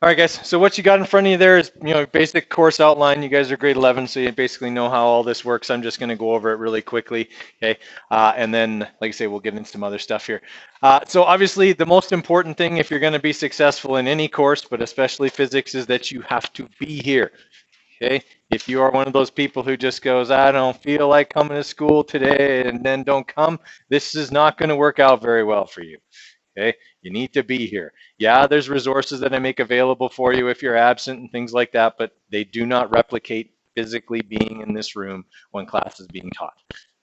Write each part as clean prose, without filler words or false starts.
All right, guys, so what you got in front of you there is, basic course outline. You guys are grade 11, so you basically know how all this works. I'm just going to go over it really quickly, okay? And then, like I say, we'll get into some other stuff here. So obviously, the most important thing if you're going to be successful in any course, but especially physics, is that you have to be here, okay? If you are one of those people who just goes, I don't feel like coming to school today, and then don't come, this is not going to work out very well for you. Okay, you need to be here. Yeah, there's resources that I make available for you if you're absent and things like that, but they do not replicate physically being in this room when class is being taught.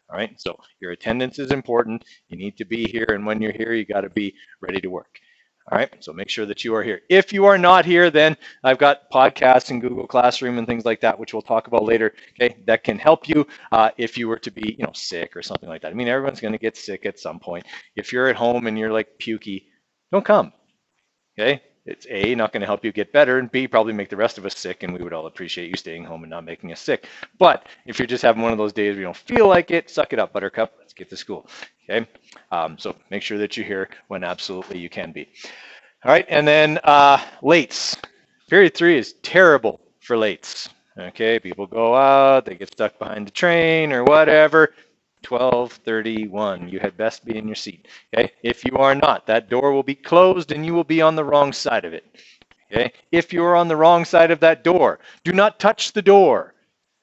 All right, so your attendance is important. You need to be here, and when you're here, you got to be ready to work. All right, so make sure that you are here. If you are not here, then I've got podcasts and Google Classroom and things like that, which we'll talk about later. Okay, that can help you if you were to be, sick or something like that. I mean, everyone's going to get sick at some point. If you're at home and you're like pukey, don't come. Okay, it's A, not going to help you get better, and B, probably make the rest of us sick, and we would all appreciate you staying home and not making us sick. But if you're just having one of those days where you don't feel like it, suck it up, buttercup. Let's get to school. Okay, so make sure that you're here when absolutely you can be. All right, and then lates. Period 3 is terrible for lates. Okay, people go out, they get stuck behind the train or whatever. 12:31, you had best be in your seat. Okay, if you are not, that door will be closed and you will be on the wrong side of it. Okay, if you are on the wrong side of that door, do not touch the door,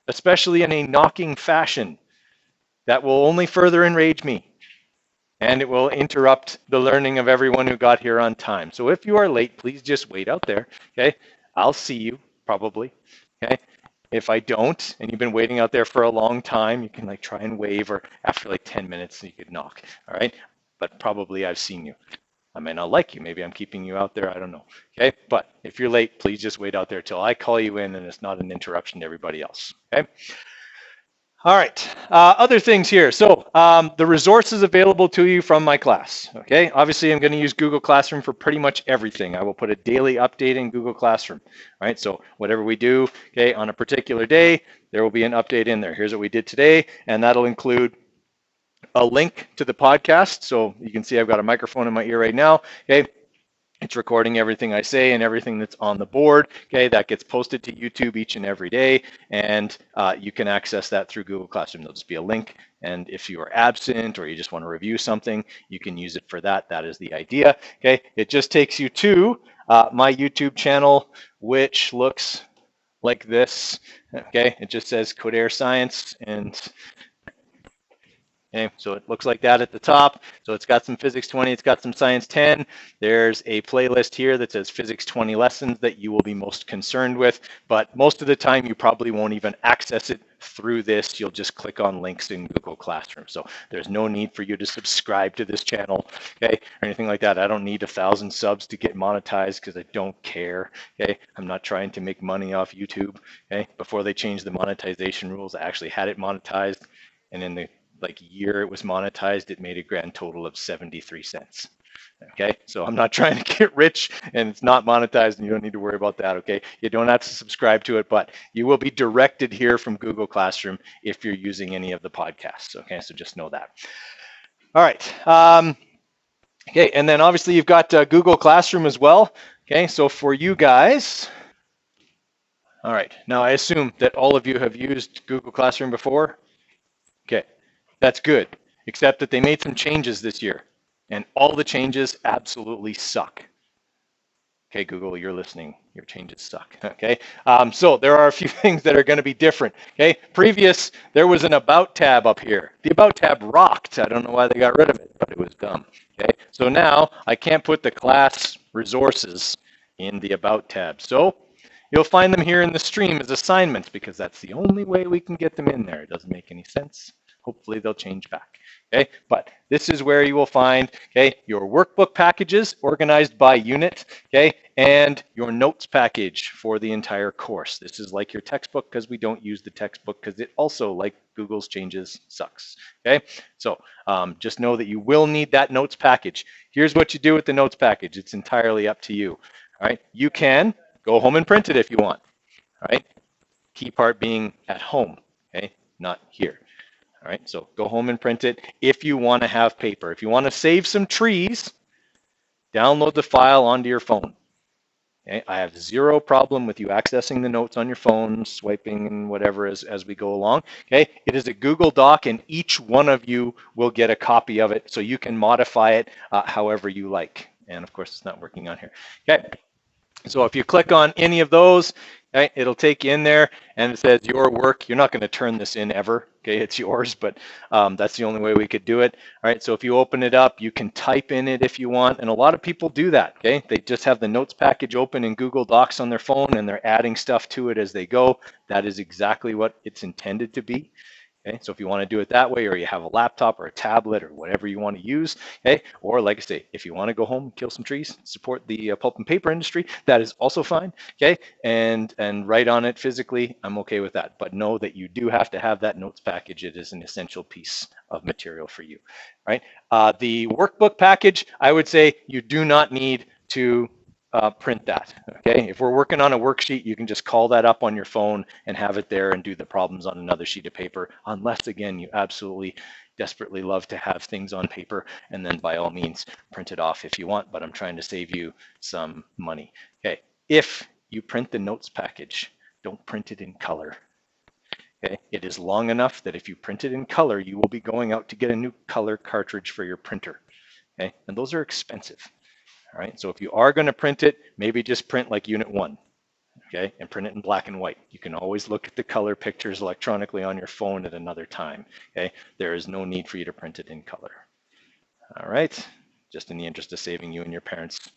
especially in a knocking fashion. That will only further enrage me, and it will interrupt the learning of everyone who got here on time. So if you are late, please just wait out there, okay? I'll see you, probably, okay? If I don't, and you've been waiting out there for a long time, you can like try and wave, or after like 10 minutes, you could knock, all right? But probably I've seen you. I may not like you. Maybe I'm keeping you out there. I don't know. Okay. But if you're late, please just wait out there till I call you in and it's not an interruption to everybody else. Okay. All right, other things here. So the resources available to you from my class, okay? Obviously, I'm going to use Google Classroom for pretty much everything. I will put a daily update in Google Classroom, all right? So whatever we do, okay, on a particular day, there will be an update in there. Here's what we did today, and that'll include a link to the podcast. So you can see I've got a microphone in my ear right now, okay? It's recording everything I say and everything that's on the board. Okay, that gets posted to YouTube each and every day, and you can access that through Google Classroom. There'll just be a link, and if you are absent or you just want to review something, you can use it for that. That is the idea. Okay, it just takes you to my YouTube channel, which looks like this. Okay, it just says CoderreScience, and okay, so it looks like that at the top. So it's got some Physics 20, it's got some Science 10. There's a playlist here that says Physics 20 lessons that you will be most concerned with, but most of the time you probably won't even access it through this. You'll just click on links in Google Classroom. So there's no need for you to subscribe to this channel, okay, or anything like that. I don't need 1,000 subs to get monetized because I don't care, okay? I'm not trying to make money off YouTube, okay? Before they changed the monetization rules, I actually had it monetized, and in the year it was monetized, it made a grand total of 73 cents. Okay, so I'm not trying to get rich, and it's not monetized, and you don't need to worry about that. Okay, you don't have to subscribe to it, but you will be directed here from Google Classroom if you're using any of the podcasts. Okay, so just know that. All right. Okay, and then obviously you've got Google Classroom as well. Okay, so for you guys, all right, now I assume that all of you have used Google Classroom before. Okay, that's good, except that they made some changes this year, and all the changes absolutely suck. Okay, Google, you're listening. Your changes suck. Okay, so there are a few things that are going to be different. Okay, previous, there was an About tab up here. The About tab rocked. I don't know why they got rid of it, but it was dumb. Okay, so now I can't put the class resources in the About tab. So you'll find them here in the stream as assignments because that's the only way we can get them in there. It doesn't make any sense. Hopefully they'll change back. Okay, but this is where you will find, okay, your workbook packages organized by unit, okay, and your notes package for the entire course. This is like your textbook because we don't use the textbook because it also, like Google's changes, sucks. Okay, so just know that you will need that notes package. Here's what you do with the notes package. It's entirely up to you. All right, you can go home and print it if you want. All right, key part being at home, okay, not here. All right, so go home and print it if you want to have paper. If you want to save some trees, download the file onto your phone. Okay, I have zero problem with you accessing the notes on your phone, swiping and whatever as we go along. Okay, it is a Google Doc and each one of you will get a copy of it so you can modify it however you like. And of course, it's not working on here. Okay, so if you click on any of those, okay, it'll take you in there and it says your work. You're not going to turn this in ever. Okay, it's yours, but that's the only way we could do it. All right, so if you open it up, you can type in it if you want, and a lot of people do that. Okay, they just have the notes package open in Google Docs on their phone and they're adding stuff to it as they go. That is exactly what it's intended to be. Okay, so if you want to do it that way, or you have a laptop or a tablet or whatever you want to use, okay, or like I say, if you want to go home and kill some trees, support the pulp and paper industry, that is also fine. Okay, and write on it physically, I'm okay with that. But know that you do have to have that notes package. It is an essential piece of material for you. Right? The workbook package, I would say you do not need to print that. Okay, if we're working on a worksheet, you can just call that up on your phone and have it there and do the problems on another sheet of paper, unless again you absolutely desperately love to have things on paper, and then by all means print it off if you want, but I'm trying to save you some money. Okay, if you print the notes package, don't print it in color. Okay, it is long enough that if you print it in color, you will be going out to get a new color cartridge for your printer. Okay, and those are expensive. All right, so if you are going to print it, maybe just print like Unit 1, okay, and print it in black and white. You can always look at the color pictures electronically on your phone at another time, okay? There is no need for you to print it in color. All right, just in the interest of saving you and your parents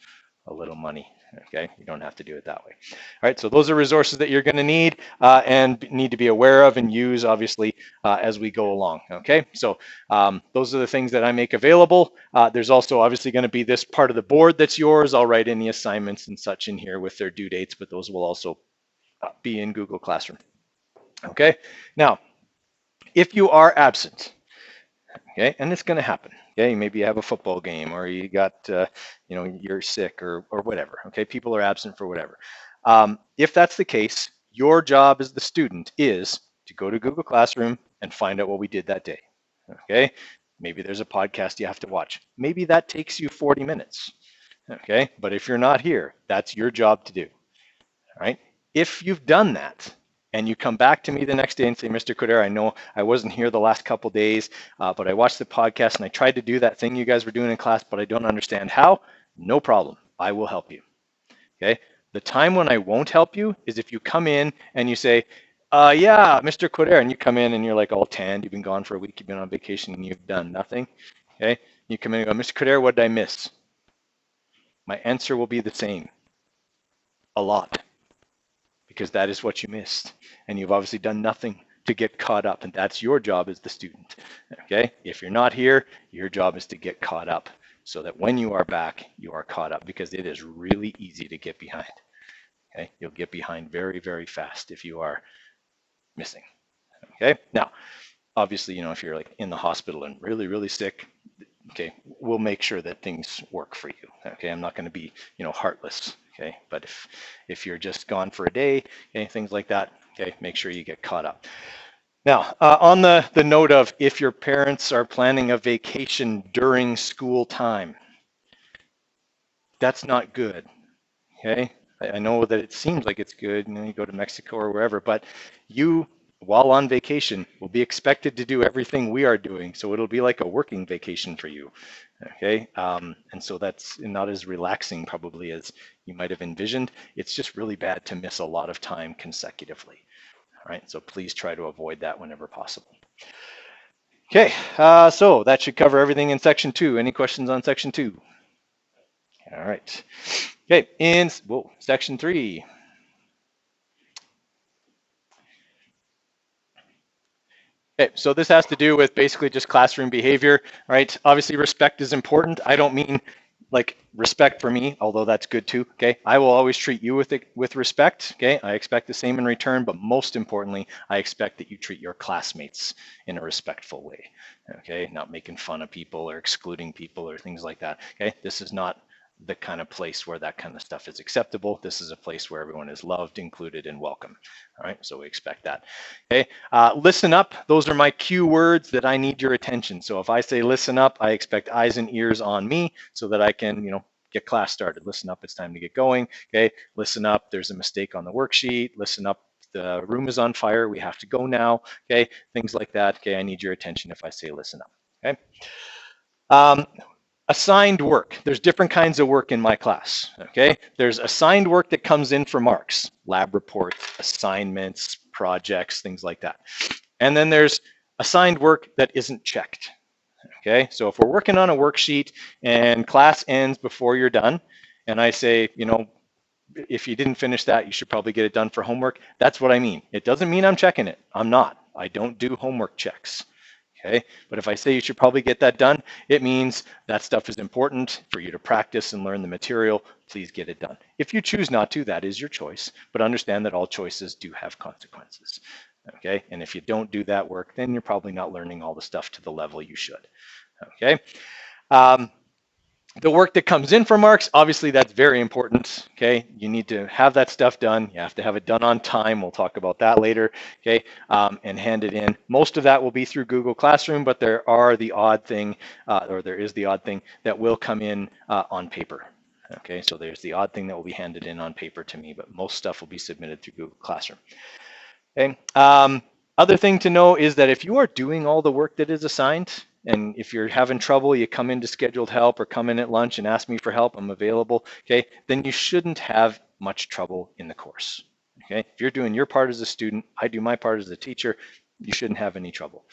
a little money, okay? You don't have to do it that way. All right, so those are resources that you're going to need and need to be aware of and use, obviously, as we go along, okay? So those are the things that I make available. There's also obviously going to be this part of the board that's yours. I'll write any assignments and such in here with their due dates, but those will also be in Google Classroom, okay? Now, if you are absent, okay, and it's going to happen. Okay, maybe you have a football game, or you got, you know, you're sick, or whatever. Okay, people are absent for whatever. If that's the case, your job as the student is to go to Google Classroom and find out what we did that day. Okay, maybe there's a podcast you have to watch. Maybe that takes you 40 minutes. Okay, but if you're not here, that's your job to do. All right. If you've done that, and you come back to me the next day and say, Mr. Coderre, I know I wasn't here the last couple days, but I watched the podcast and I tried to do that thing you guys were doing in class, but I don't understand how. No problem. I will help you. Okay. The time when I won't help you is if you come in and you say, yeah, Mr. Coderre, and you come in and you're like all tanned, you've been gone for a week, you've been on vacation, and you've done nothing. Okay. You come in and go, Mr. Coderre, what did I miss? My answer will be the same. A lot. Because that is what you missed, and you've obviously done nothing to get caught up, and that's your job as the student. Okay, if you're not here, your job is to get caught up so that when you are back, you are caught up, because it is really easy to get behind. Okay, you'll get behind very, very fast if you are missing. Okay, now obviously, you know, if you're like in the hospital and really, really sick, okay, we'll make sure that things work for you. Okay, I'm not going to be, you know, heartless. Okay, but if you're just gone for a day, okay, things like that, okay, make sure you get caught up. Now, on the note of if your parents are planning a vacation during school time, that's not good. Okay, I know that it seems like it's good, you know, you go to Mexico or wherever, but you, while on vacation, will be expected to do everything we are doing. So it'll be like a working vacation for you. Okay, and so that's not as relaxing probably as you might have envisioned. It's just really bad to miss a lot of time consecutively. All right, so please try to avoid that whenever possible. Okay, so that should cover everything in section 2. Any questions on section 2? All right. Okay, in section 3. Okay, so this has to do with basically just classroom behavior, right? Obviously, respect is important. I don't mean like respect for me, although that's good too, okay? I will always treat you with respect, okay? I expect the same in return, but most importantly, I expect that you treat your classmates in a respectful way, okay? Not making fun of people or excluding people or things like that, okay? This is not the kind of place where that kind of stuff is acceptable. This is a place where everyone is loved, included, and welcome. All right, so we expect that. Okay, listen up. Those are my cue words that I need your attention. So if I say listen up, I expect eyes and ears on me so that I can, you know, get class started. Listen up, it's time to get going. Okay, listen up, there's a mistake on the worksheet. Listen up, the room is on fire, we have to go now. Okay, things like that. Okay, I need your attention if I say listen up. Okay. Assigned work. There's different kinds of work in my class. Okay, there's assigned work that comes in for marks, lab reports, assignments, projects, things like that. And then there's assigned work that isn't checked. Okay, so if we're working on a worksheet and class ends before you're done, and I say, you know, if you didn't finish that, you should probably get it done for homework. That's what I mean. It doesn't mean I'm checking it. I'm not. I don't do homework checks. Okay, but if I say you should probably get that done, it means that stuff is important for you to practice and learn the material. Please get it done. If you choose not to, that is your choice, but understand that all choices do have consequences. Okay, and if you don't do that work, then you're probably not learning all the stuff to the level you should. Okay. The work that comes in for marks, obviously that's very important. Okay, you need to have that stuff done. You have to have it done on time. We'll talk about that later. Okay, and hand it in. Most of that will be through Google Classroom, but there is the odd thing that will come in on paper. Okay, so there's the odd thing that will be handed in on paper to me, but most stuff will be submitted through Google Classroom. Okay. Other thing to know is that if you are doing all the work that is assigned, and if you're having trouble, you come into scheduled help or come in at lunch and ask me for help, I'm available, okay, then you shouldn't have much trouble in the course. Okay, if you're doing your part as a student, I do my part as a teacher, you shouldn't have any trouble.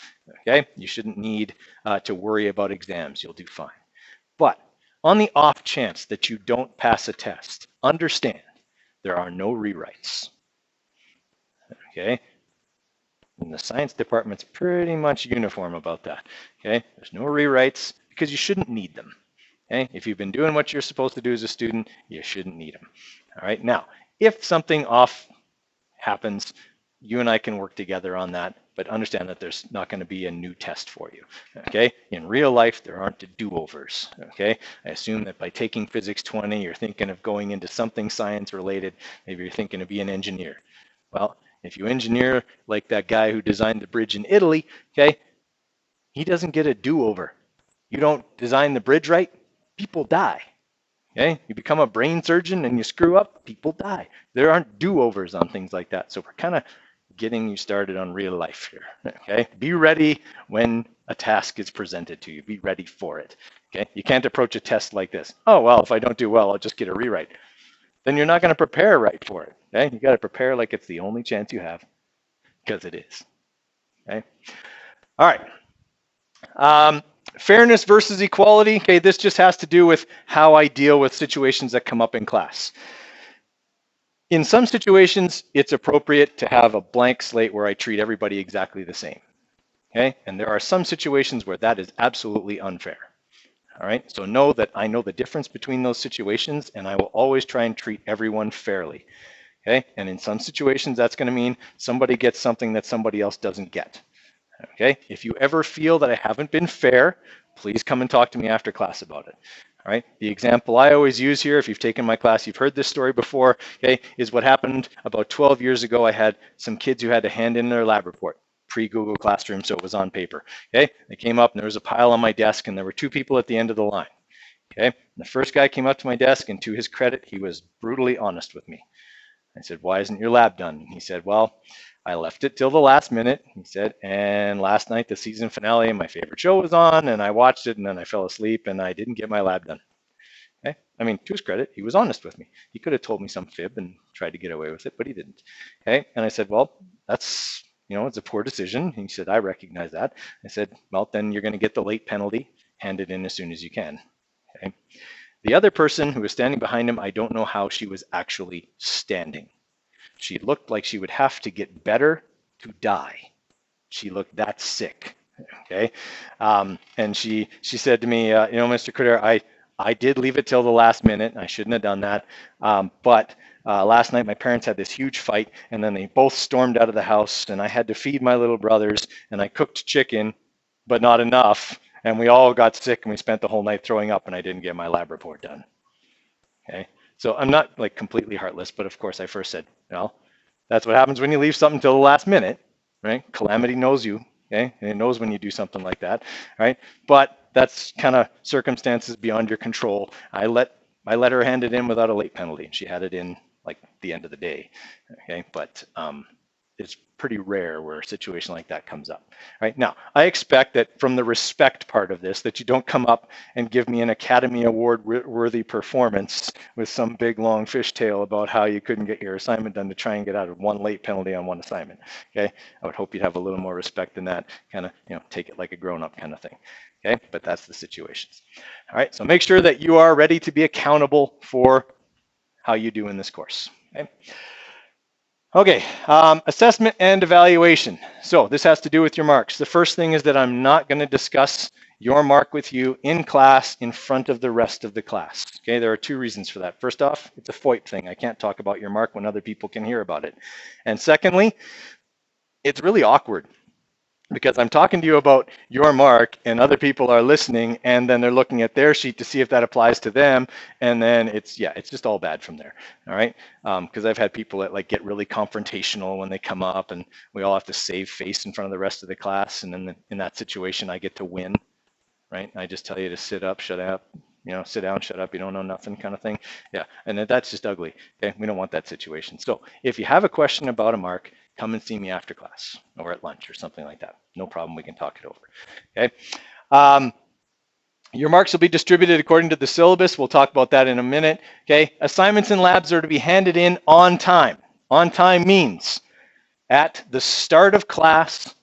Okay, you shouldn't need to worry about exams, you'll do fine. But on the off chance that you don't pass a test, understand there are no rewrites. Okay, and the science department's pretty much uniform about that. Okay, there's no rewrites because you shouldn't need them. Okay, if you've been doing what you're supposed to do as a student, you shouldn't need them. All right, now, if something off happens, you and I can work together on that, but understand that there's not going to be a new test for you. Okay, in real life, there aren't do-overs. Okay, I assume that by taking Physics 20, you're thinking of going into something science related. Maybe you're thinking of being an engineer. Well, if you engineer like that guy who designed the bridge in Italy, okay, he doesn't get a do-over. You don't design the bridge right, people die. Okay, you become a brain surgeon and you screw up, people die. There aren't do-overs on things like that. So we're kind of getting you started on real life here. Okay, be ready when a task is presented to you. Be ready for it. Okay, you can't approach a test like this. Oh, well, if I don't do well, I'll just get a rewrite. Then you're not going to prepare right for it. Okay, you got to prepare like it's the only chance you have, because it is. Okay, all right. Fairness versus equality. Okay, this just has to do with how I deal with situations that come up in class. In some situations, it's appropriate to have a blank slate where I treat everybody exactly the same. Okay, and there are some situations where that is absolutely unfair. All right, so know that I know the difference between those situations, and I will always try and treat everyone fairly. Okay, and in some situations, that's going to mean somebody gets something that somebody else doesn't get. Okay, if you ever feel that I haven't been fair, please come and talk to me after class about it. All right, the example I always use here, if you've taken my class, you've heard this story before, okay, is what happened about 12 years ago. I had some kids who had to hand in their lab report, pre-Google Classroom, so it was on paper. Okay, they came up and there was a pile on my desk and there were two people at the end of the line. Okay, and the first guy came up to my desk and to his credit, he was brutally honest with me. I said, why isn't your lab done? And he said, well, I left it till the last minute, he said, and last night the season finale of my favorite show was on and I watched it and then I fell asleep and I didn't get my lab done. Okay, I mean, to his credit, he was honest with me. He could have told me some fib and tried to get away with it, but he didn't. Okay, and I said, well, that's, you know, it's a poor decision. He said, I recognize that. I said, well, then you're going to get the late penalty. Hand it in as soon as you can. Okay. The other person who was standing behind him, I don't know how she was actually standing. She looked like she would have to get better to die. She looked that sick. Okay, and she said to me, you know, Mr. Critter, I did leave it till the last minute. I shouldn't have done that. But last night my parents had this huge fight and then they both stormed out of the house and I had to feed my little brothers and I cooked chicken, but not enough. And we all got sick and we spent the whole night throwing up and I didn't get my lab report done. Okay, so I'm not like completely heartless, but of course I first said, well, that's what happens when you leave something till the last minute, right? Calamity knows you, okay? And it knows when you do something like that, right? But that's kind of circumstances beyond your control. I let I let her hand it in without a late penalty, and she had it in like the end of the day. Okay, but it's pretty rare where a situation like that comes up. Right now, I expect that from the respect part of this, that you don't come up and give me an Academy Award worthy performance with some big long fishtail about how you couldn't get your assignment done to try and get out of one late penalty on one assignment. Okay, I would hope you'd have a little more respect than that. Kind of, take it like a grown-up kind of thing. Okay, but that's the situations. All right, so make sure that you are ready to be accountable for how you do in this course. Okay. Okay, assessment and evaluation. So this has to do with your marks. The first thing is that I'm not going to discuss your mark with you in class in front of the rest of the class. Okay, there are two reasons for that. First off, it's a FOIP thing. I can't talk about your mark when other people can hear about it. And secondly, it's really awkward, because I'm talking to you about your mark and other people are listening, and then they're looking at their sheet to see if that applies to them, and then it's just all bad from there. All right, because I've had people that get really confrontational when they come up, and we all have to save face in front of the rest of the class, and then in that situation I get to win, right? I just tell you to sit up, shut up, sit down, shut up, you don't know nothing kind of thing. Yeah, and that's just ugly. Okay, we don't want that situation. So if you have a question about a mark, come and see me after class or at lunch or something like that. No problem, we can talk it over. Okay. Your marks will be distributed according to the syllabus. We'll talk about that in a minute. Okay. Assignments and labs are to be handed in on time. On time means at the start of class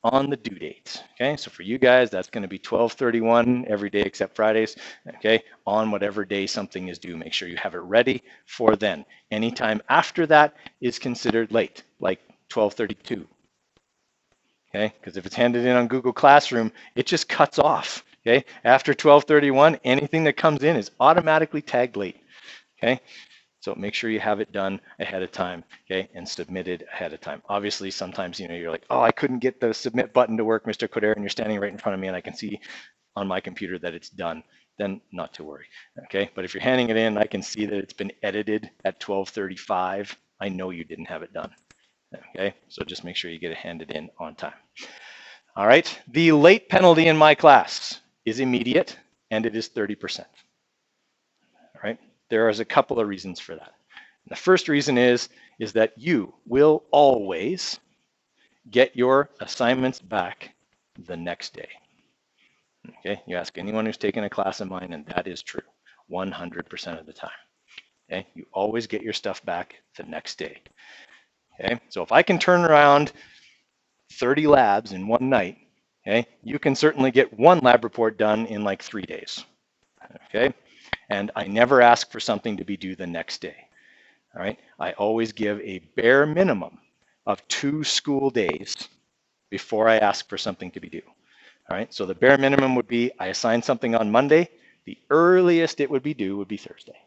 on the due date. Okay, so for you guys, that's going to be 12/31 every day except Fridays. Okay, on whatever day something is due, make sure you have it ready for then. Anytime after that is considered late, like 12/32. Okay, because if it's handed in on Google Classroom, it just cuts off. Okay, after 12/31, anything that comes in is automatically tagged late. Okay, so make sure you have it done ahead of time, okay, and submitted ahead of time. Obviously, sometimes you're like, oh, I couldn't get the submit button to work, Mr. Coder, and you're standing right in front of me, and I can see on my computer that it's done. Then not to worry, okay. But if you're handing it in, I can see that it's been edited at 12:35. I know you didn't have it done. Okay, so just make sure you get it handed in on time. All right, the late penalty in my class is immediate, and it is 30%. All right, there is a couple of reasons for that. The first reason is that you will always get your assignments back the next day. Okay, you ask anyone who's taken a class of mine, and that is true 100% of the time. Okay, you always get your stuff back the next day. Okay, so if I can turn around 30 labs in one night, okay, you can certainly get one lab report done in like 3 days. Okay, and I never ask for something to be due the next day. All right, I always give a bare minimum of 2 school days before I ask for something to be due. All right, so the bare minimum would be I assign something on Monday, the earliest it would be due would be Thursday.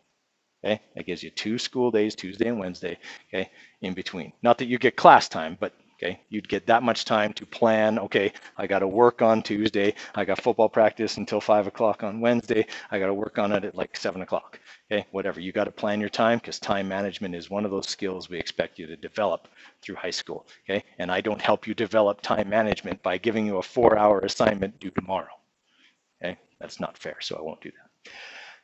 Okay, that gives you 2 school days, Tuesday and Wednesday, okay, in between. Not that you get class time, but okay, you'd get that much time to plan. Okay, I got to work on Tuesday. I got football practice until 5 o'clock on Wednesday. I got to work on it at like 7 o'clock. Okay, whatever. You got to plan your time, because time management is one of those skills we expect you to develop through high school. Okay, and I don't help you develop time management by giving you a 4-hour assignment due tomorrow. Okay, that's not fair, so I won't do that.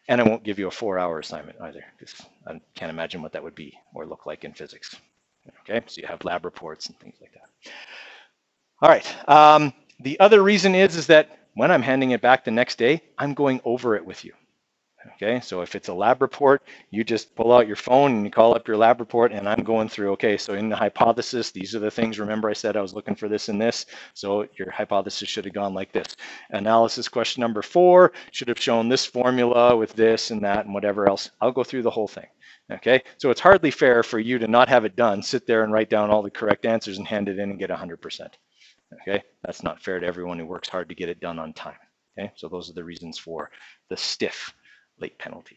And I won't give you a 4-hour assignment either, because I can't imagine what that would be or look like in physics. Okay, so you have lab reports and things like that. All right, the other reason is that when I'm handing it back the next day, I'm going over it with you. Okay, so if it's a lab report, you just pull out your phone and you call up your lab report, and I'm going through, okay, so in the hypothesis, these are the things. Remember I said I was looking for this and this, so your hypothesis should have gone like this. Analysis question number 4 should have shown this formula with this and that and whatever else. I'll go through the whole thing. Okay, so it's hardly fair for you to not have it done, sit there and write down all the correct answers and hand it in and get 100%. Okay, that's not fair to everyone who works hard to get it done on time. Okay, so those are the reasons for the stiff late penalty.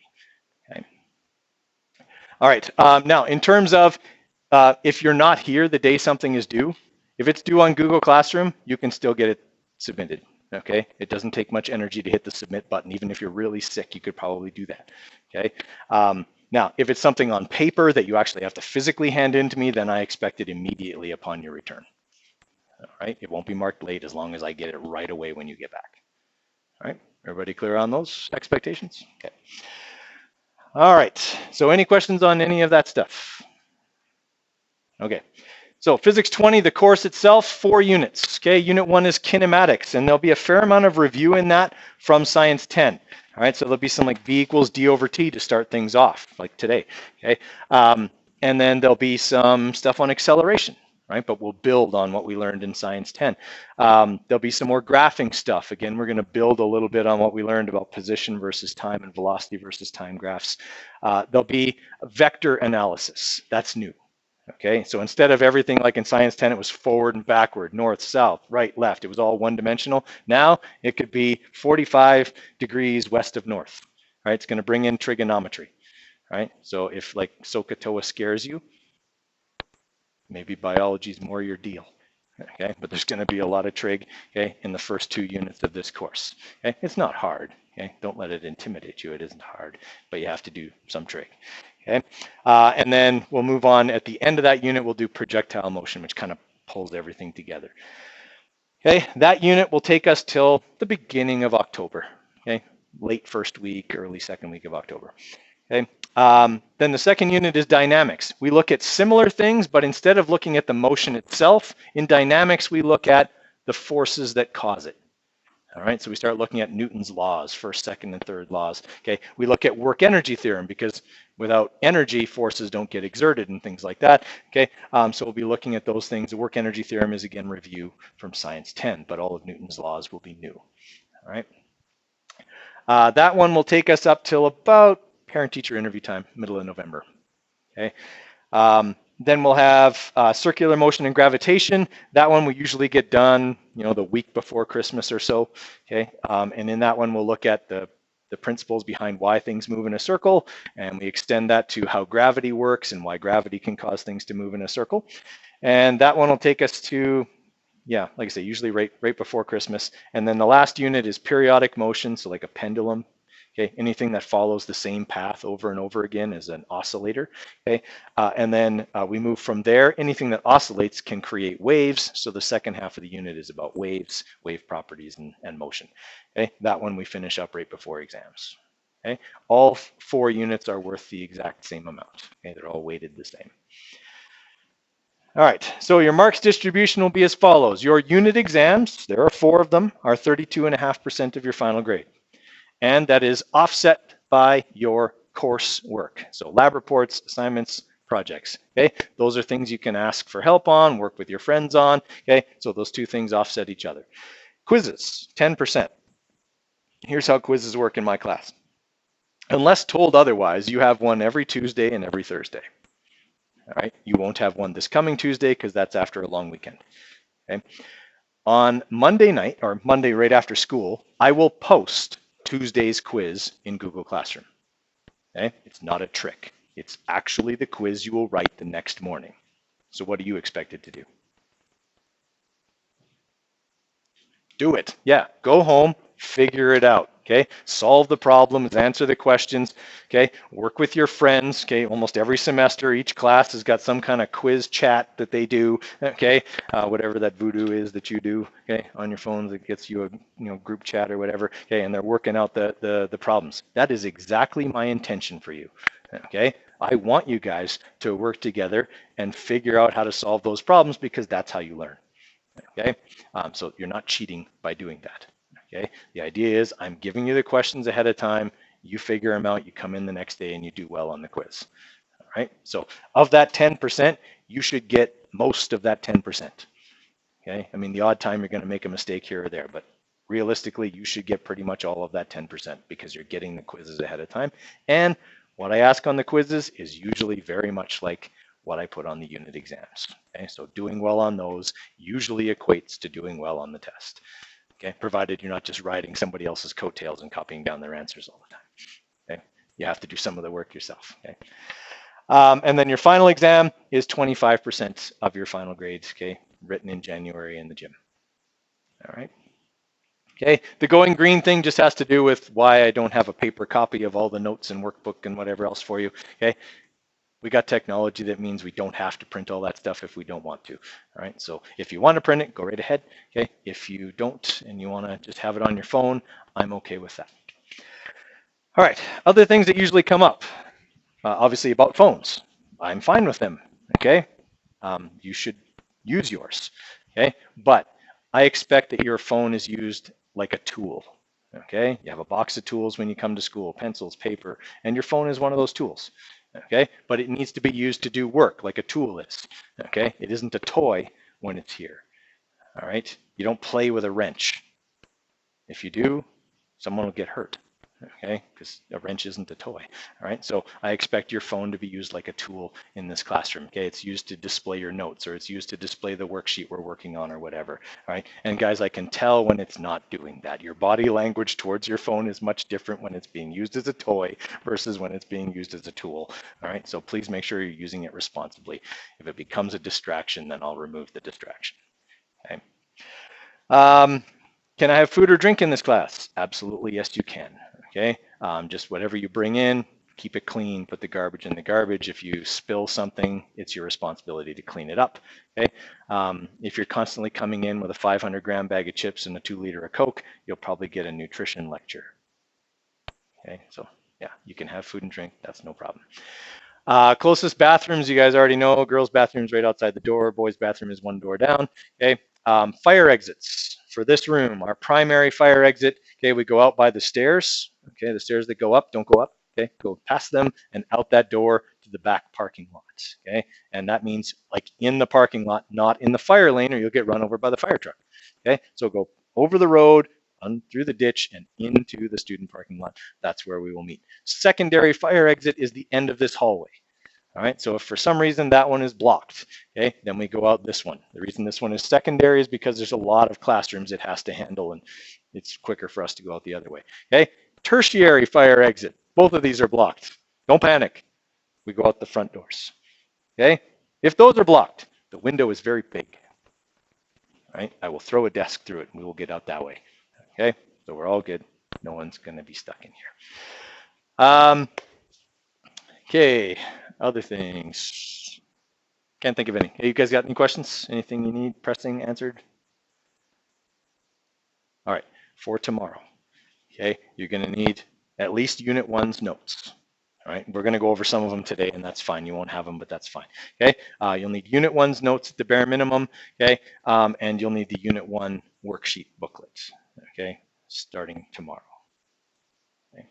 Okay. All right, now in terms of if you're not here the day something is due, if it's due on Google Classroom, you can still get it submitted. Okay, it doesn't take much energy to hit the submit button. Even if you're really sick, you could probably do that. Okay. Now, if it's something on paper that you actually have to physically hand in to me, then I expect it immediately upon your return. All right, it won't be marked late as long as I get it right away when you get back. All right, everybody clear on those expectations? Okay. All right, so any questions on any of that stuff? Okay, so Physics 20, the course itself, 4 units. Okay, Unit 1 is Kinematics, and there'll be a fair amount of review in that from Science 10. All right, so there'll be some like V equals D over T to start things off, like today. Okay, and then there'll be some stuff on acceleration, right? But we'll build on what we learned in Science 10. There'll be some more graphing stuff. Again, we're going to build a little bit on what we learned about position versus time and velocity versus time graphs. There'll be vector analysis. That's new. Okay, so instead of everything like in Science 10, it was forward and backward, north, south, right, left. It was all one dimensional. Now it could be 45 degrees west of north. Right, it's going to bring in trigonometry. Right, so if like SOHCAHTOA scares you, maybe biology is more your deal. Okay, but there's going to be a lot of trig, okay, in the first 2 units of this course. Okay, it's not hard. Okay, don't let it intimidate you. It isn't hard, but you have to do some trig. Okay, and then we'll move on. At the end of that unit, we'll do projectile motion, which kind of pulls everything together. Okay, that unit will take us till the beginning of October. Okay, late first week, early second week of October. Okay. Then the second unit is dynamics. We look at similar things, but instead of looking at the motion itself, in dynamics, we look at the forces that cause it. All right, so we start looking at Newton's laws, first, second, and third laws. Okay, we look at work energy theorem because without energy, forces don't get exerted and things like that. Okay, so we'll be looking at those things. The work energy theorem is again review from Science 10, but all of Newton's laws will be new. All right, that one will take us up till about parent-teacher interview time, middle of November. Okay. Then we'll have circular motion and gravitation. That one we usually get done, the week before Christmas or so. Okay, and in that one we'll look at the principles behind why things move in a circle, and we extend that to how gravity works and why gravity can cause things to move in a circle. And that one will take us to, yeah, like I say, usually right before Christmas. And then the last unit is periodic motion, so like a pendulum. Okay, anything that follows the same path over and over again is an oscillator. Okay, and then we move from there. Anything that oscillates can create waves. So the second half of the unit is about waves, wave properties, and motion. Okay, that one we finish up right before exams. Okay, all 4 units are worth the exact same amount. Okay, they're all weighted the same. All right, so your marks distribution will be as follows. Your unit exams, there are 4 of them, are 32.5% of your final grade. And that is offset by your course work. So lab reports, assignments, projects. Okay, those are things you can ask for help on, work with your friends on. Okay, so those 2 things offset each other. Quizzes, 10%. Here's how quizzes work in my class. Unless told otherwise, you have one every Tuesday and every Thursday. All right, you won't have one this coming Tuesday because that's after a long weekend. Okay, on Monday night or Monday right after school, I will post Tuesday's quiz in Google Classroom. Okay, it's not a trick. It's actually the quiz you will write the next morning. So what are you expected to do? Do it. Yeah, go home, figure it out. Okay, solve the problems, answer the questions. Okay, work with your friends. Okay, almost every semester, each class has got some kind of quiz chat that they do. Okay, whatever that voodoo is that you do. Okay, on your phones that gets you a group chat or whatever. Okay, and they're working out the problems. That is exactly my intention for you. Okay, I want you guys to work together and figure out how to solve those problems because that's how you learn. Okay, so you're not cheating by doing that. Okay, the idea is I'm giving you the questions ahead of time, you figure them out, you come in the next day and you do well on the quiz. All right, so of that 10%, you should get most of that 10%. Okay, I mean the odd time you're going to make a mistake here or there, but realistically you should get pretty much all of that 10% because you're getting the quizzes ahead of time. And what I ask on the quizzes is usually very much like what I put on the unit exams. Okay, so doing well on those usually equates to doing well on the test. Okay, provided you're not just riding somebody else's coattails and copying down their answers all the time. Okay, you have to do some of the work yourself. Okay, and then your final exam is 25% of your final grades. Okay, written in January in the gym. All right. Okay, the going green thing just has to do with why I don't have a paper copy of all the notes and workbook and whatever else for you. Okay, we got technology that means we don't have to print all that stuff if we don't want to. All right, so if you want to print it, go right ahead. Okay, if you don't and you want to just have it on your phone, I'm okay with that. All right, other things that usually come up, obviously about phones. I'm fine with them, okay? You should use yours, okay? But I expect that your phone is used like a tool, okay? You have a box of tools when you come to school, pencils, paper, and your phone is one of those tools, okay? But it needs to be used to do work like a tool is, okay? It isn't a toy when it's here, all right? You don't play with a wrench. If you do, someone will get hurt, okay? Because a wrench isn't a toy, all right? So I expect your phone to be used like a tool in this classroom, okay? It's used to display your notes, or it's used to display the worksheet we're working on, or whatever, all right? And guys, I can tell when it's not doing that. Your body language towards your phone is much different when it's being used as a toy versus when it's being used as a tool, all right? So please make sure you're using it responsibly. If it becomes a distraction, then I'll remove the distraction, okay? Can I have food or drink in this class? Absolutely, yes, you can. Okay, just whatever you bring in, keep it clean. Put the garbage in the garbage. If you spill something, it's your responsibility to clean it up. Okay, if you're constantly coming in with a 500-gram bag of chips and a 2-liter of Coke, you'll probably get a nutrition lecture. Okay, so yeah, you can have food and drink. That's no problem. Closest bathrooms, you guys already know. Girls' bathroom's right outside the door. Boys' bathroom is one door down. Okay. Fire exits for this room. Our primary fire exit. Okay, we go out by the stairs. Okay, the stairs that go up, don't go up. Okay, go past them and out that door to the back parking lot. Okay, and that means like in the parking lot, not in the fire lane, or you'll get run over by the fire truck. Okay, so go over the road, through the ditch, and into the student parking lot. That's where we will meet. Secondary fire exit is the end of this hallway. All right, so if for some reason that one is blocked, okay, then we go out this one. The reason this one is secondary is because there's a lot of classrooms it has to handle, and it's quicker for us to go out the other way. Okay, tertiary fire exit. Both of these are blocked. Don't panic. We go out the front doors. Okay, if those are blocked, the window is very big. All right, I will throw a desk through it, and we will get out that way. Okay, so we're all good. No one's going to be stuck in here. Okay, other things. Can't think of any. Hey, you guys got any questions? Anything you need pressing answered? All right, for tomorrow. Okay, you're going to need at least Unit 1's notes. All right, we're going to go over some of them today, and that's fine. You won't have them, but that's fine. Okay, you'll need Unit 1's notes at the bare minimum. Okay, and you'll need the Unit 1 worksheet booklet. Okay, starting tomorrow. Okay.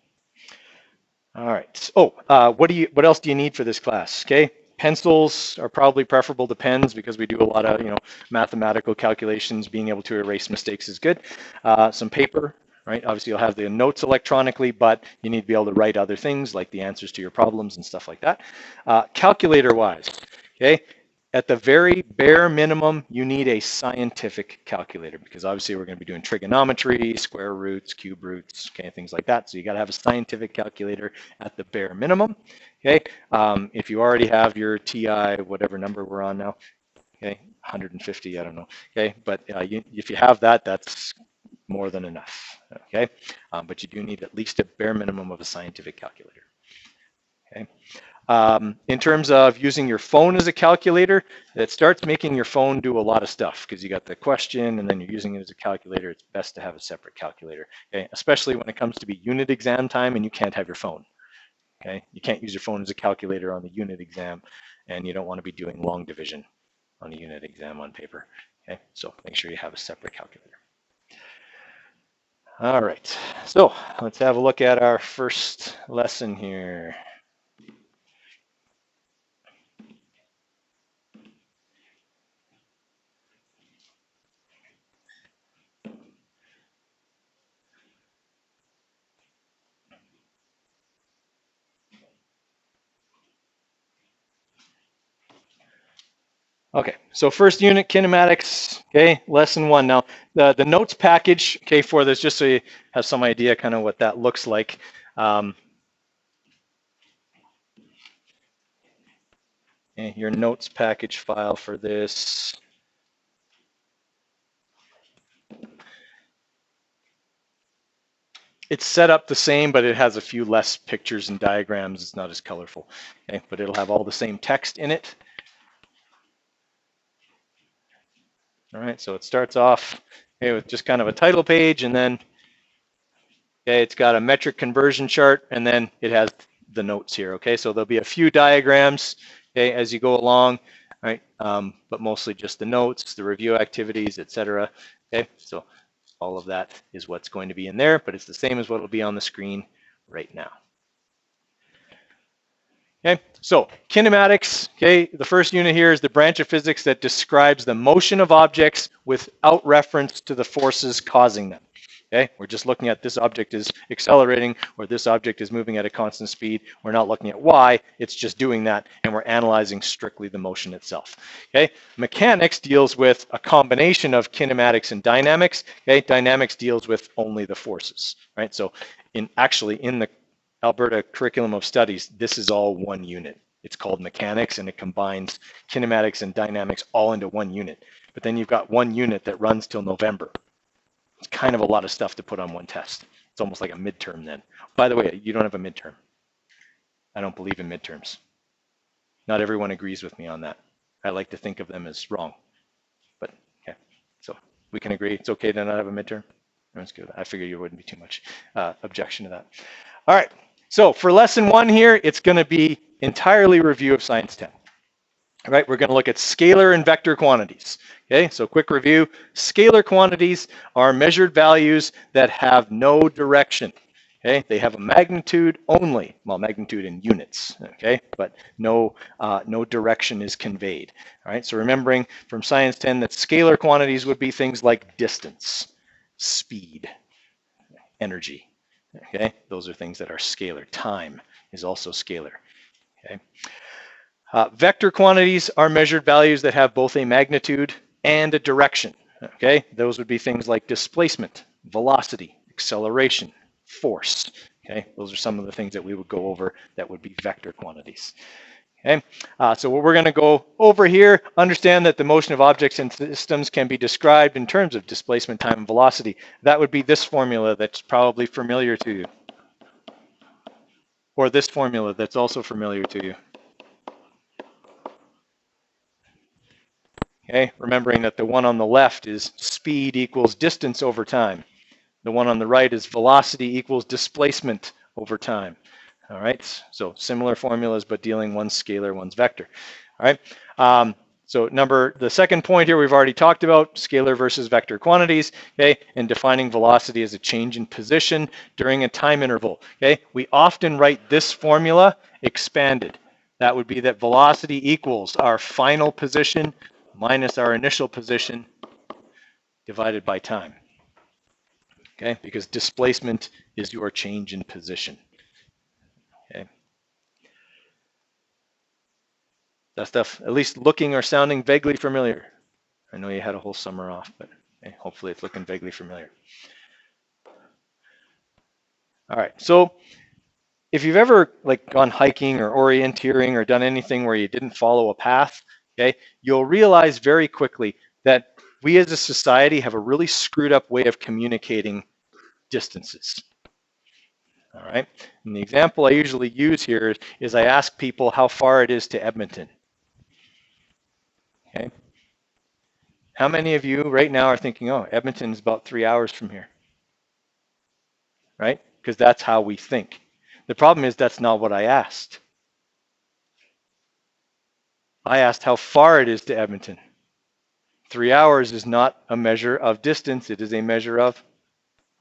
All right. Oh, what else do you need for this class? Okay, pencils are probably preferable to pens because we do a lot of mathematical calculations. Being able to erase mistakes is good. Some paper, right? Obviously, you'll have the notes electronically, but you need to be able to write other things like the answers to your problems and stuff like that. Calculator-wise, okay. At the very bare minimum, you need a scientific calculator because obviously we're going to be doing trigonometry, square roots, cube roots, okay, things like that. So you got to have a scientific calculator at the bare minimum. Okay, if you already have your TI, whatever number we're on now, okay, 150, I don't know. Okay, but if you have that, that's more than enough. Okay, but you do need at least a bare minimum of a scientific calculator. Okay. In terms of using your phone as a calculator, it starts making your phone do a lot of stuff because you got the question and then you're using it as a calculator. It's best to have a separate calculator, okay? Especially when it comes to be unit exam time and you can't have your phone, okay? You can't use your phone as a calculator on the unit exam, and you don't want to be doing long division on a unit exam on paper, okay? So make sure you have a separate calculator. All right, so let's have a look at our first lesson here. Okay, so first unit, kinematics, okay, lesson 1. Now, the notes package, okay, for this, just so you have some idea kind of what that looks like. Okay, your notes package file for this. It's set up the same, but it has a few less pictures and diagrams. It's not as colorful, okay, but it'll have all the same text in it. All right, so it starts off with just kind of a title page, and then Okay, it's got a metric conversion chart, and then it has the notes here. Okay, so there'll be a few diagrams, okay, as you go along, right? But mostly just the notes, the review activities, etc. Okay, so all of that is what's going to be in there, but it's the same as what will be on the screen right now. Okay, so kinematics, okay, the first unit here is the branch of physics that describes the motion of objects without reference to the forces causing them. Okay, we're just looking at this object is accelerating or this object is moving at a constant speed. We're not looking at why, it's just doing that, and we're analyzing strictly the motion itself. Okay, mechanics deals with a combination of kinematics and dynamics. Okay, dynamics deals with only the forces, right? So in the Alberta Curriculum of Studies, this is all one unit. It's called mechanics, and it combines kinematics and dynamics all into one unit. But then you've got one unit that runs till November. It's kind of a lot of stuff to put on one test. It's almost like a midterm then. By the way, you don't have a midterm. I don't believe in midterms. Not everyone agrees with me on that. I like to think of them as wrong. But okay, so we can agree it's okay to not have a midterm. That's good. I figured you wouldn't be too much objection to that. All right, so for lesson 1 here, it's going to be entirely review of Science 10. All right, we're going to look at scalar and vector quantities. Okay, so quick review. Scalar quantities are measured values that have no direction. Okay, they have a magnitude only, well, magnitude in units. Okay, but no direction is conveyed. All right, so remembering from Science 10 that scalar quantities would be things like distance, speed, energy. Okay, those are things that are scalar. Time is also scalar. Okay. Vector quantities are measured values that have both a magnitude and a direction. Okay, those would be things like displacement, velocity, acceleration, force. Okay, those are some of the things that we would go over that would be vector quantities. Okay, so what we're going to go over here, understand that the motion of objects and systems can be described in terms of displacement, time, and velocity. That would be this formula that's probably familiar to you. Or this formula that's also familiar to you. Okay, remembering that the one on the left is speed equals distance over time. The one on the right is velocity equals displacement over time. All right, so similar formulas, but dealing one's scalar, one's vector. All right, so the second point here we've already talked about, scalar versus vector quantities, okay, and defining velocity as a change in position during a time interval. Okay, we often write this formula expanded. That would be that velocity equals our final position minus our initial position divided by time. Okay, because displacement is your change in position. Okay. That stuff, at least looking or sounding vaguely familiar. I know you had a whole summer off, but okay, hopefully it's looking vaguely familiar. All right, so if you've ever gone hiking or orienteering or done anything where you didn't follow a path, okay, you'll realize very quickly that we as a society have a really screwed up way of communicating distances. All right, and the example I usually use here is I ask people how far it is to Edmonton. Okay, how many of you right now are thinking, oh, Edmonton is about 3 hours from here? Right, because that's how we think. The problem is that's not what I asked. I asked how far it is to Edmonton. 3 hours is not a measure of distance, it is a measure of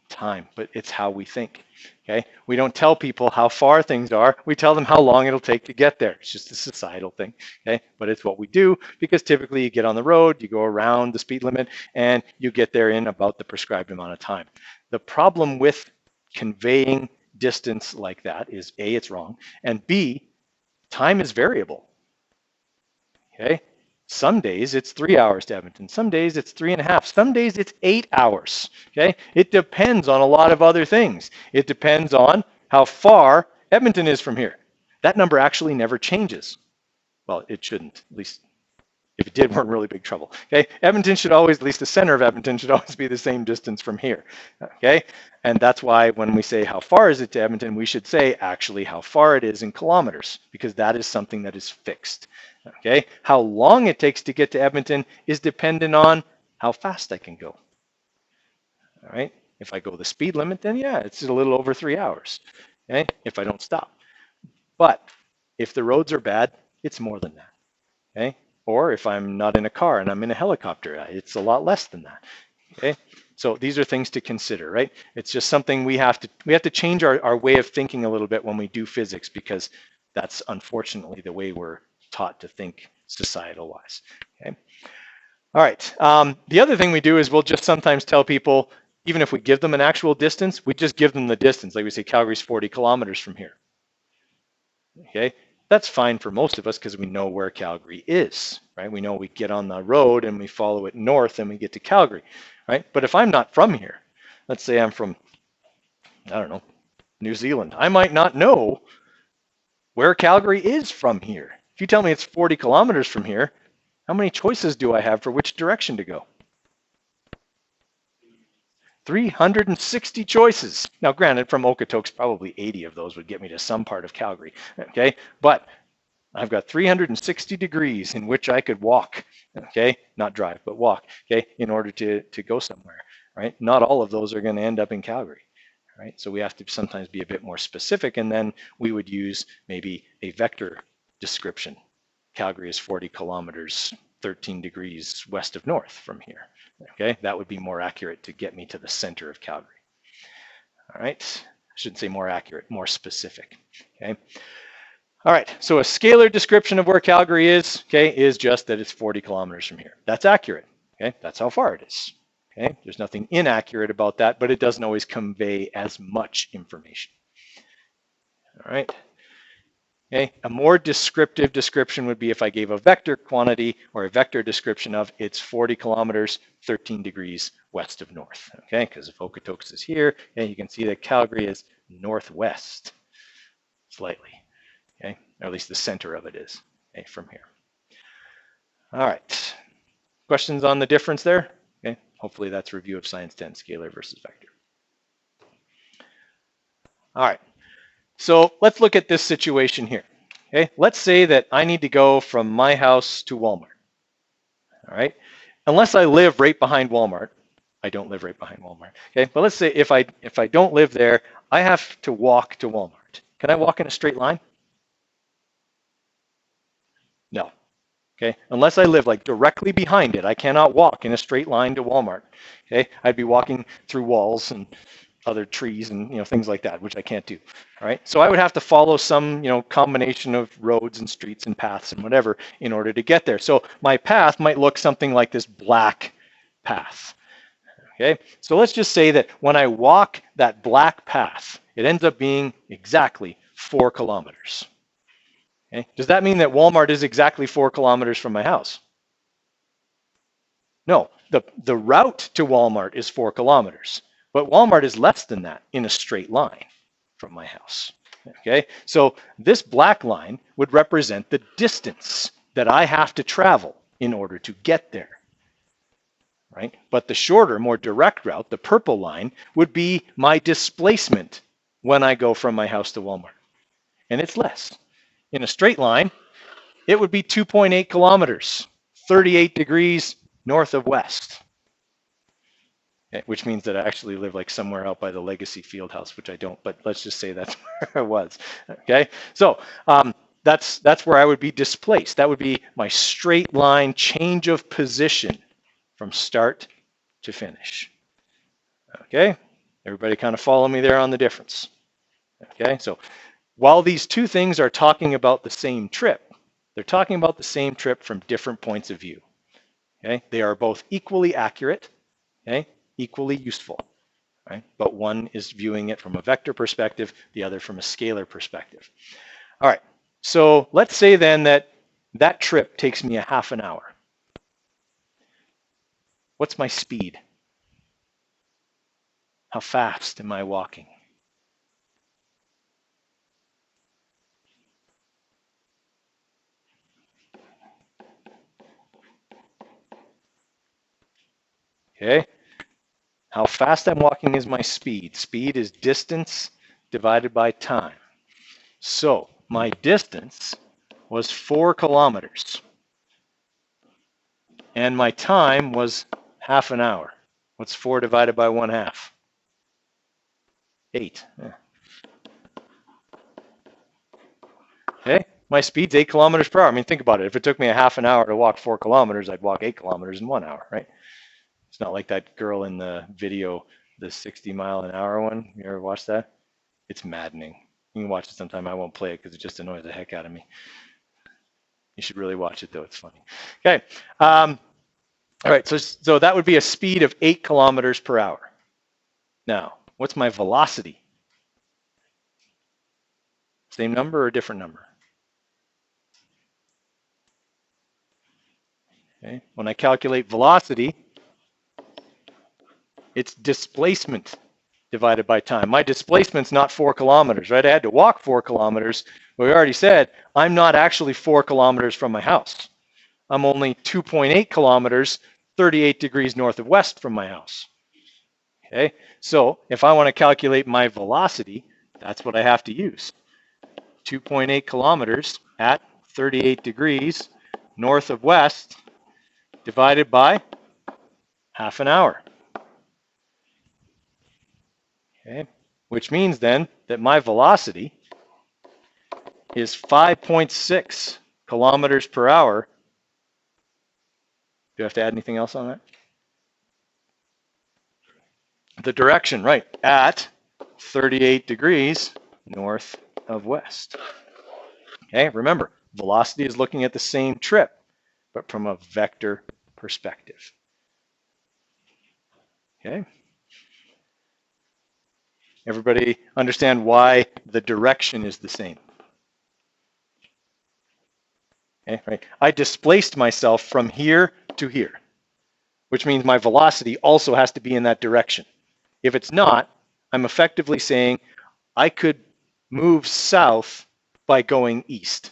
time, but it's how we think. Okay, we don't tell people how far things are, we tell them how long it'll take to get there. It's just a societal thing. Okay, but it's what we do because typically you get on the road, you go around the speed limit, and you get there in about the prescribed amount of time. The problem with conveying distance like that is A, it's wrong, and B, time is variable. Okay, some days it's 3 hours to Edmonton, some days it's 3.5, some days it's 8 hours. Okay, it depends on a lot of other things. It depends on how far Edmonton is from here. That number actually never changes. Well, it shouldn't, at least if it did, we're in really big trouble. Okay, Edmonton should always, at least the center of Edmonton should always be the same distance from here. Okay, and that's why when we say how far is it to Edmonton, we should say actually how far it is in kilometers, because that is something that is fixed. Okay, how long it takes to get to Edmonton is dependent on how fast I can go. All right, If I go the speed limit, then yeah, it's a little over 3 hours, okay, if I don't stop. But if the roads are bad, it's more than that, okay? Or if I'm not in a car and I'm in a helicopter, it's a lot less than that, okay? So these are things to consider, right? It's just something we have to change our way of thinking a little bit when we do physics, because that's unfortunately the way we're taught to think societal wise, okay? All right, the other thing we do is we'll just sometimes tell people, even if we give them an actual distance, we just give them the distance. Like we say, Calgary's 40 kilometers from here. Okay, that's fine for most of us because we know where Calgary is, right? We know we get on the road and we follow it north and we get to Calgary, right? But if I'm not from here, let's say I'm from, I don't know, New Zealand, I might not know where Calgary is from here. If you tell me it's 40 kilometers from here, how many choices do I have for which direction to go? 360 choices. Now, granted, from Okotoks, probably 80 of those would get me to some part of Calgary, okay? But I've got 360 degrees in which I could walk, okay? Not drive, but walk, okay? In order to go somewhere, right? Not all of those are going to end up in Calgary, right? So we have to sometimes be a bit more specific, and then we would use maybe a vector description. Calgary is 40 kilometers, 13 degrees west of north from here. Okay, that would be more accurate to get me to the center of Calgary. All right, I shouldn't say more accurate, more specific. Okay. All right, so a scalar description of where Calgary is, okay, is just that it's 40 kilometers from here. That's accurate. Okay, that's how far it is. Okay, there's nothing inaccurate about that, but it doesn't always convey as much information. All right. Okay, a more descriptive description would be if I gave a vector quantity or a vector description of it's 40 kilometers, 13 degrees west of north. Okay, because if Okotoks is here, and you can see that Calgary is northwest slightly. Okay, or at least the center of it is, okay, from here. All right, questions on the difference there? Okay, hopefully that's review of Science 10, scalar versus vector. All right. So let's look at this situation here. Okay, let's say that I need to go from my house to Walmart. All right, unless I live right behind Walmart, I don't live right behind Walmart. Okay, but let's say if I don't live there, I have to walk to Walmart. Can I walk in a straight line? No. Okay, unless I live like directly behind it, I cannot walk in a straight line to Walmart. Okay, I'd be walking through walls and other trees and things like that, which I can't do. All right, so I would have to follow some combination of roads and streets and paths and whatever in order to get there. So my path might look something like this black path. Okay, so let's just say that when I walk that black path, it ends up being exactly 4 kilometers. Okay, does that mean that Walmart is exactly 4 kilometers from my house? No, the route to Walmart is 4 kilometers. But Walmart is less than that in a straight line from my house. Okay, so this black line would represent the distance that I have to travel in order to get there. Right? But the shorter, more direct route, the purple line, would be my displacement when I go from my house to Walmart. And it's less. In a straight line, it would be 2.8 kilometers, 38 degrees north of west. Which means that I actually live like somewhere out by the Legacy Fieldhouse, which I don't, but let's just say that's where I was. Okay, so that's where I would be displaced. That would be my straight line change of position from start to finish. Okay, everybody kind of follow me there on the difference. Okay, so while these two things are talking about the same trip, they're talking about the same trip from different points of view. Okay, they are both equally accurate. Okay, equally useful, right? But one is viewing it from a vector perspective, the other from a scalar perspective. All right, so let's say then that trip takes me a half an hour. What's my speed? How fast am I walking? Okay, how fast I'm walking is my speed. Speed is distance divided by time. So my distance was 4 kilometers. And my time was half an hour. What's 4 divided by 1/2? 8. Yeah. Okay, my speed's 8 kilometers per hour. I mean, think about it. If it took me a half an hour to walk 4 kilometers, I'd walk 8 kilometers in 1 hour, right? It's not like that girl in the video, the 60-mile-an-hour one. You ever watch that? It's maddening. You can watch it sometime. I won't play it because it just annoys the heck out of me. You should really watch it, though. It's funny. Okay. All right. So that would be a speed of 8 kilometers per hour. Now, what's my velocity? Same number or a different number? Okay. When I calculate velocity, it's displacement divided by time. My displacement's not 4 kilometers, right? I had to walk 4 kilometers. But we already said I'm not actually 4 kilometers from my house. I'm only 2.8 kilometers, 38 degrees north of west from my house. Okay, so if I want to calculate my velocity, that's what I have to use. 2.8 kilometers at 38 degrees north of west divided by half an hour. Okay, which means then that my velocity is 5.6 kilometers per hour. Do I have to add anything else on that? The direction, right, at 38 degrees north of west. Okay, remember, velocity is looking at the same trip, but from a vector perspective. Okay. Everybody understand why the direction is the same? Okay, right. I displaced myself from here to here, which means my velocity also has to be in that direction. If it's not, I'm effectively saying I could move south by going east.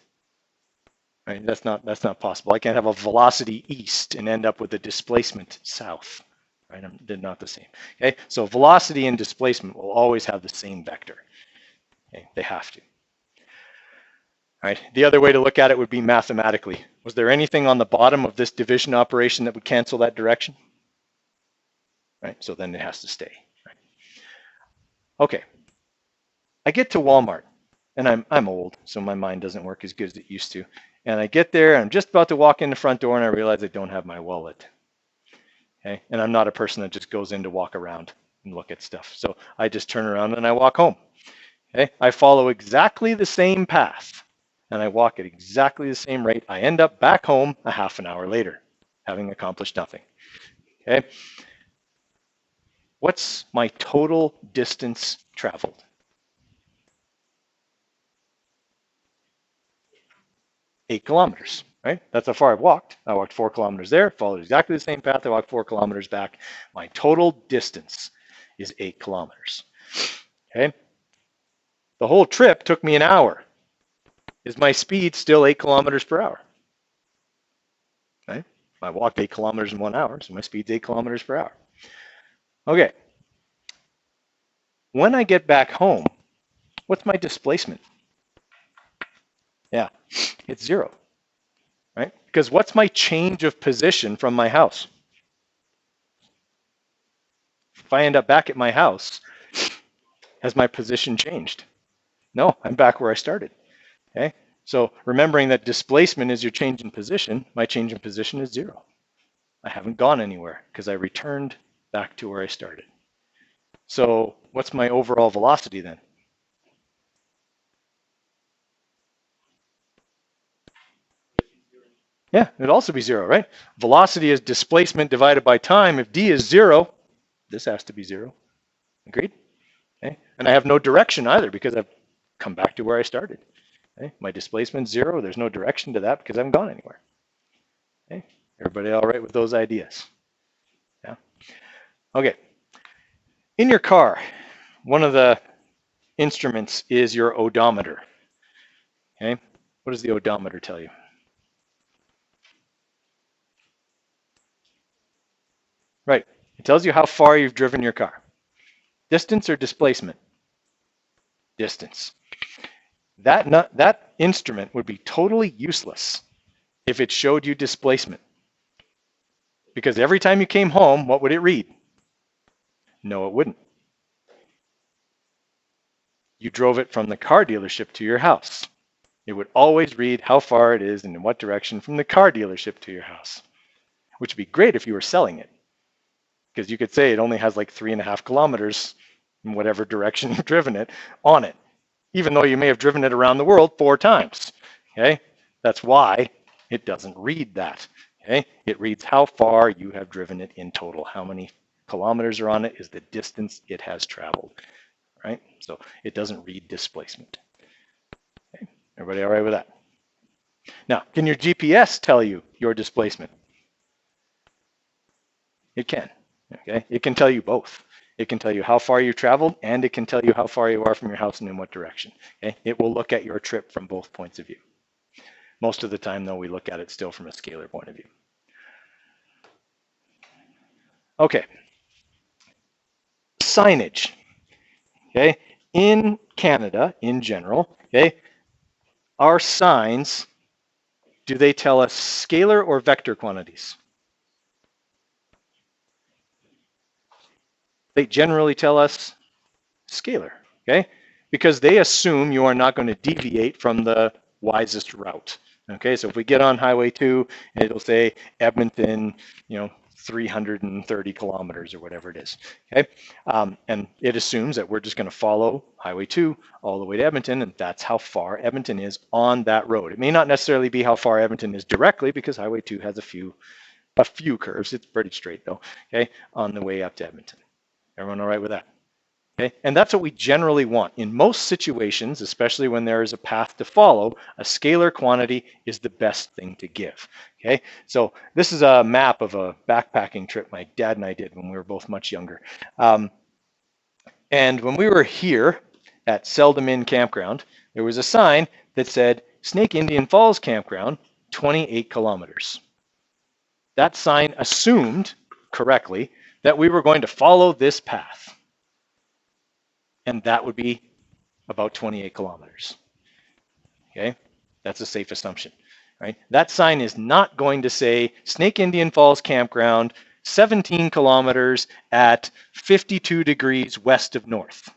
Right? That's not possible. I can't have a velocity east and end up with a displacement south. Right? They're not the same. Okay, so velocity and displacement will always have the same vector. Okay, they have to. All right. The other way to look at it would be mathematically. Was there anything on the bottom of this division operation that would cancel that direction? Right. So then it has to stay. Right. Okay. I get to Walmart, and I'm old, so my mind doesn't work as good as it used to. And I get there, and I'm just about to walk in the front door, and I realize I don't have my wallet. Okay. And I'm not a person that just goes in to walk around and look at stuff. So I just turn around and I walk home. Okay. I follow exactly the same path, and I walk at exactly the same rate. I end up back home a half an hour later, having accomplished nothing. Okay. What's my total distance traveled? Eight kilometers, right? That's how far I've walked. I walked 4 kilometers there, followed exactly the same path. I walked 4 kilometers back. My total distance is 8 kilometers. Okay. The whole trip took me an hour. Is my speed still 8 kilometers per hour? Right? I walked 8 kilometers in 1 hour, so my speed's 8 kilometers per hour. Okay. When I get back home, what's my displacement? Yeah, it's 0. Right? Because what's my change of position from my house? If I end up back at my house, has my position changed? No, I'm back where I started. Okay? So remembering that displacement is your change in position, my change in position is 0. I haven't gone anywhere because I returned back to where I started. So what's my overall velocity then? Yeah, it'd also be 0, right? Velocity is displacement divided by time. If d is 0, this has to be 0. Agreed? Okay. And I have no direction either because I've come back to where I started. Okay. My displacement's 0. There's no direction to that because I haven't gone anywhere. Okay. Everybody all right with those ideas? Yeah. Okay. In your car, one of the instruments is your odometer. Okay. What does the odometer tell you? Right. It tells you how far you've driven your car. Distance or displacement? Distance. That instrument would be totally useless if it showed you displacement. Because every time you came home, what would it read? No, it wouldn't. you drove it from the car dealership to your house. It would always read how far it is and in what direction from the car dealership to your house, which would be great if you were selling it, because you could say it only has like 3.5 kilometers in whatever direction you've driven it on it, even though you may have driven it around the world 4 times. Okay, that's why it doesn't read that. Okay, it reads how far you have driven it in total. How many kilometers are on it is the distance it has traveled, right? So it doesn't read displacement. Okay, everybody all right with that? Now, can your GPS tell you your displacement? It can. Okay, it can tell you both. It can tell you how far you traveled, and it can tell you how far you are from your house and in what direction. Okay, it will look at your trip from both points of view. Most of the time, though, we look at it still from a scalar point of view. Okay, signage. Okay, in Canada, in general, okay, our signs, do they tell us scalar or vector quantities? They generally tell us scalar, okay? Because they assume you are not going to deviate from the wisest route. Okay, so if we get on Highway 2, it'll say Edmonton, 330 kilometers or whatever it is. Okay, and it assumes that we're just going to follow Highway 2 all the way to Edmonton, and that's how far Edmonton is on that road. It may not necessarily be how far Edmonton is directly, because Highway 2 has a few curves. It's pretty straight though. Okay, on the way up to Edmonton. Everyone all right with that? Okay, and that's what we generally want. In most situations, especially when there is a path to follow, a scalar quantity is the best thing to give. Okay, so this is a map of a backpacking trip my dad and I did when we were both much younger. And when we were here at Seldom Inn Campground, there was a sign that said Snake Indian Falls Campground, 28 kilometers. That sign assumed correctly that we were going to follow this path. And that would be about 28 kilometers. Okay, that's a safe assumption, right? That sign is not going to say Snake Indian Falls Campground, 17 kilometers at 52 degrees west of north.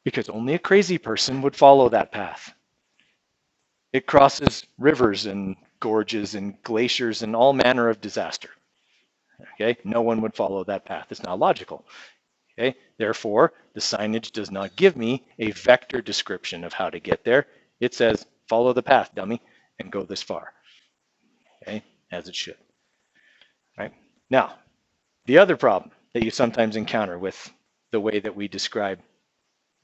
Because only a crazy person would follow that path. It crosses rivers and gorges and glaciers and all manner of disaster. Okay, no one would follow that path. It's not logical. Okay, therefore, the signage does not give me a vector description of how to get there. It says, follow the path, dummy, and go this far. Okay, as it should. Right? Now, the other problem that you sometimes encounter with the way that we describe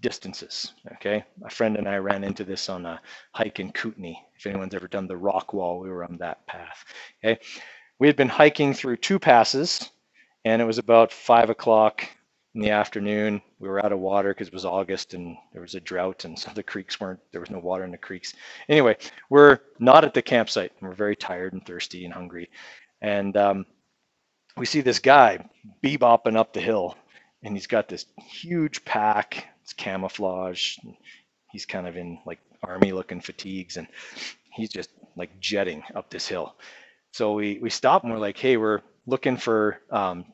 distances. Okay, a friend and I ran into this on a hike in Kootenay. If anyone's ever done the rock wall, we were on that path. Okay, we had been hiking through 2 passes, and it was about 5 o'clock in the afternoon. We were out of water because it was August and there was a drought, and so the creeks there was no water in the creeks. Anyway, we're not at the campsite, and we're very tired and thirsty and hungry. And we see this guy bebopping up the hill, and he's got this huge pack. It's camouflage. He's kind of in like army looking fatigues, and he's just like jetting up this hill. So we stop and we're like, hey, we're looking for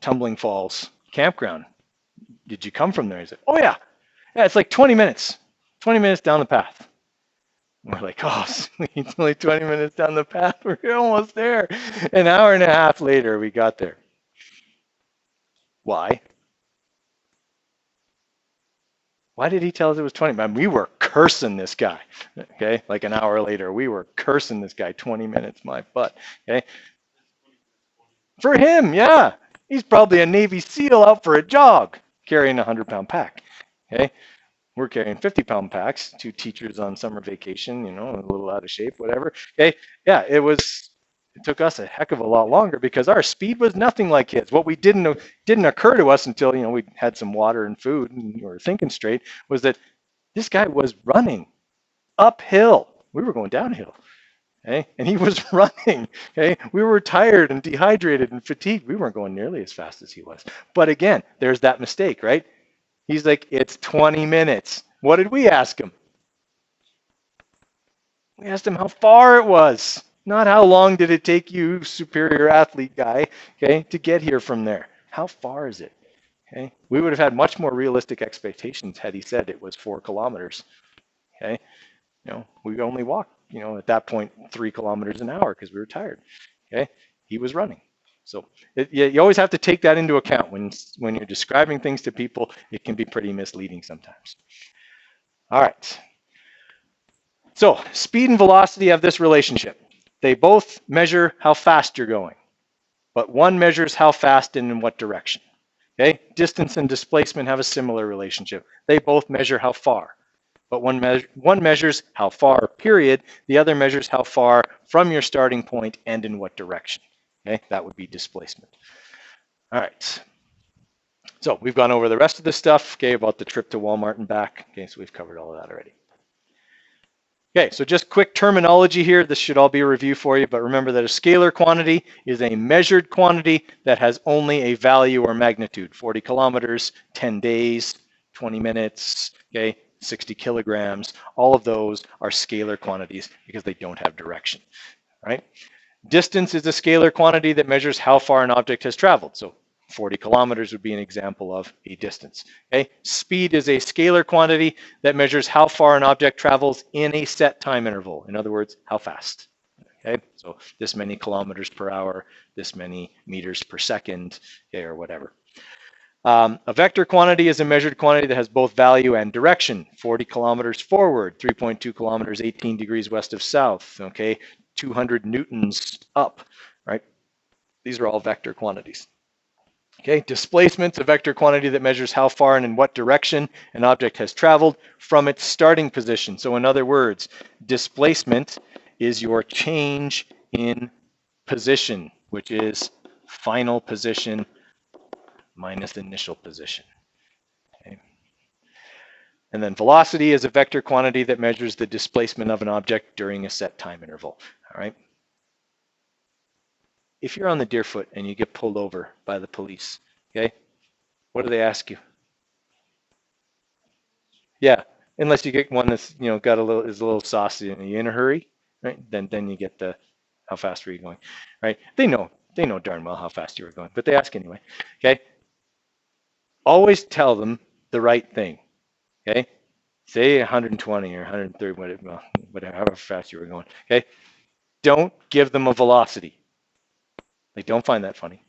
Tumbling Falls Campground. Did you come from there? He said, oh yeah, it's like 20 minutes down the path. And we're like, oh, sweet, it's only 20 minutes down the path. We're almost there. An hour and a half later, we got there. Why? Why did he tell us it was 20? Man, we were cursing this guy, okay? Like an hour later, we were cursing this guy 20 minutes, my butt, okay? For him, yeah. He's probably a Navy SEAL out for a jog, carrying a 100-pound pack, okay? We're carrying 50-pound packs, 2 teachers on summer vacation, a little out of shape, whatever, okay? Yeah, it took us a heck of a lot longer because our speed was nothing like his. What we didn't occur to us until we had some water and food and we were thinking straight was that this guy was running uphill. We were going downhill, okay? And he was running, okay? We were tired and dehydrated and fatigued. We weren't going nearly as fast as he was. But again, there's that mistake, right? He's like, it's 20 minutes. What did we ask him? We asked him how far it was. Not how long did it take you, superior athlete guy, okay, to get here from there. How far is it? Okay, we would have had much more realistic expectations had he said it was 4 kilometers. Okay, we only walked, at that point 3 kilometers an hour because we were tired. Okay, he was running. So you always have to take that into account when you're describing things to people. It can be pretty misleading sometimes. All right. So speed and velocity have this relationship. They both measure how fast you're going, but one measures how fast and in what direction. Okay, distance and displacement have a similar relationship. They both measure how far, but one measures how far, period. The other measures how far from your starting point and in what direction. Okay, that would be displacement. All right. So we've gone over the rest of this stuff, okay, about the trip to Walmart and back. Okay, so we've covered all of that already. Okay, so just quick terminology here. This should all be a review for you, but remember that a scalar quantity is a measured quantity that has only a value or magnitude. 40 kilometers, 10 days, 20 minutes, okay, 60 kilograms. All of those are scalar quantities because they don't have direction, right? Distance is a scalar quantity that measures how far an object has traveled. So 40 kilometers would be an example of a distance. Okay? Speed is a scalar quantity that measures how far an object travels in a set time interval. In other words, how fast. Okay? So this many kilometers per hour, this many meters per second, okay, or whatever. A vector quantity is a measured quantity that has both value and direction. 40 kilometers forward, 3.2 kilometers, 18 degrees west of south, okay? 200 newtons up, right? These are all vector quantities. Okay, displacement's a vector quantity that measures how far and in what direction an object has traveled from its starting position. So in other words, displacement is your change in position, which is final position minus initial position. Okay. And then velocity is a vector quantity that measures the displacement of an object during a set time interval. All right. If you're on the Deerfoot and you get pulled over by the police, okay, what do they ask you? Yeah, unless you get one that's got is a little saucy and you in a hurry, right? Then you get the how fast were you going, right? They know darn well how fast you were going, but they ask anyway. Okay, always tell them the right thing. Okay, say 120 or 130, whatever, however fast you were going. Okay, don't give them a velocity. They don't find that funny.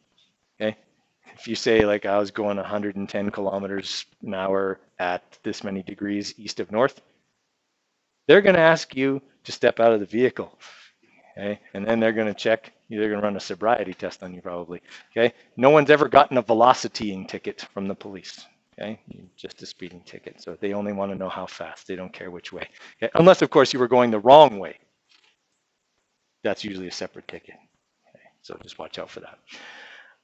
Okay, if you say like I was going 110 kilometers an hour at this many degrees east of north, they're going to ask you to step out of the vehicle. Okay, and then they're going to check. They're going to run a sobriety test on you probably. Okay, no one's ever gotten a velocitying ticket from the police. Okay, just a speeding ticket. So they only want to know how fast. They don't care which way. Okay? Unless of course you were going the wrong way. That's usually a separate ticket. Okay? So just watch out for that.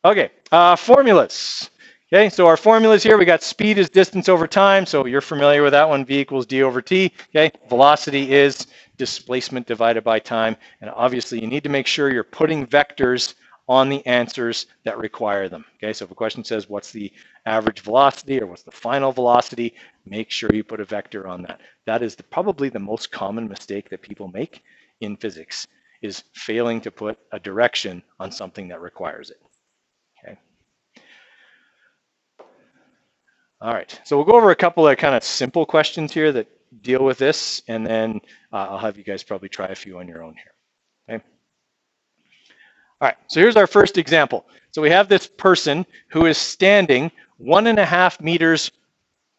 Okay, formulas. Okay, so our formulas here, we got speed is distance over time. So you're familiar with that one, V equals D over T. Okay, velocity is displacement divided by time. And obviously you need to make sure you're putting vectors on the answers that require them. Okay, so if a question says what's the average velocity or what's the final velocity, make sure you put a vector on that. That is probably the most common mistake that people make in physics, is failing to put a direction on something that requires it. Okay. All right, so we'll go over a couple of kind of simple questions here that deal with this, and then I'll have you guys probably try a few on your own here. Okay. All right, so here's our first example. So we have this person who is standing 1.5 meters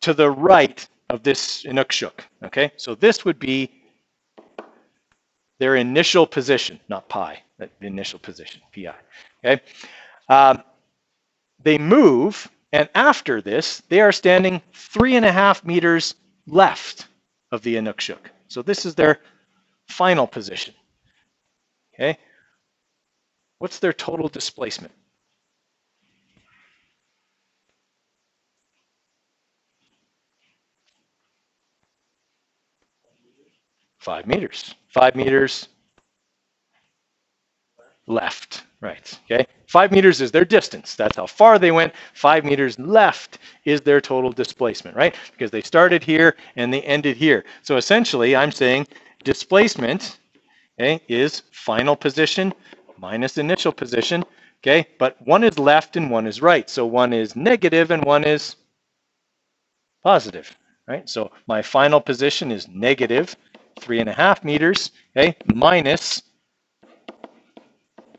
to the right of this Inukshuk. Okay, so this would be their initial position, not pi, the initial position, pi. Okay, they move, and after this, they are standing 3.5 meters left of the Inukshuk. So this is their final position. Okay, what's their total displacement? Five meters. 5 meters left, right, okay? 5 meters is their distance. That's how far they went. 5 meters left is their total displacement, right? Because they started here and they ended here. So essentially, I'm saying displacement, okay, is final position minus initial position okay? But one is left and one is right. So one is negative and one is positive, right? So my final position is negative 3.5 meters, okay, minus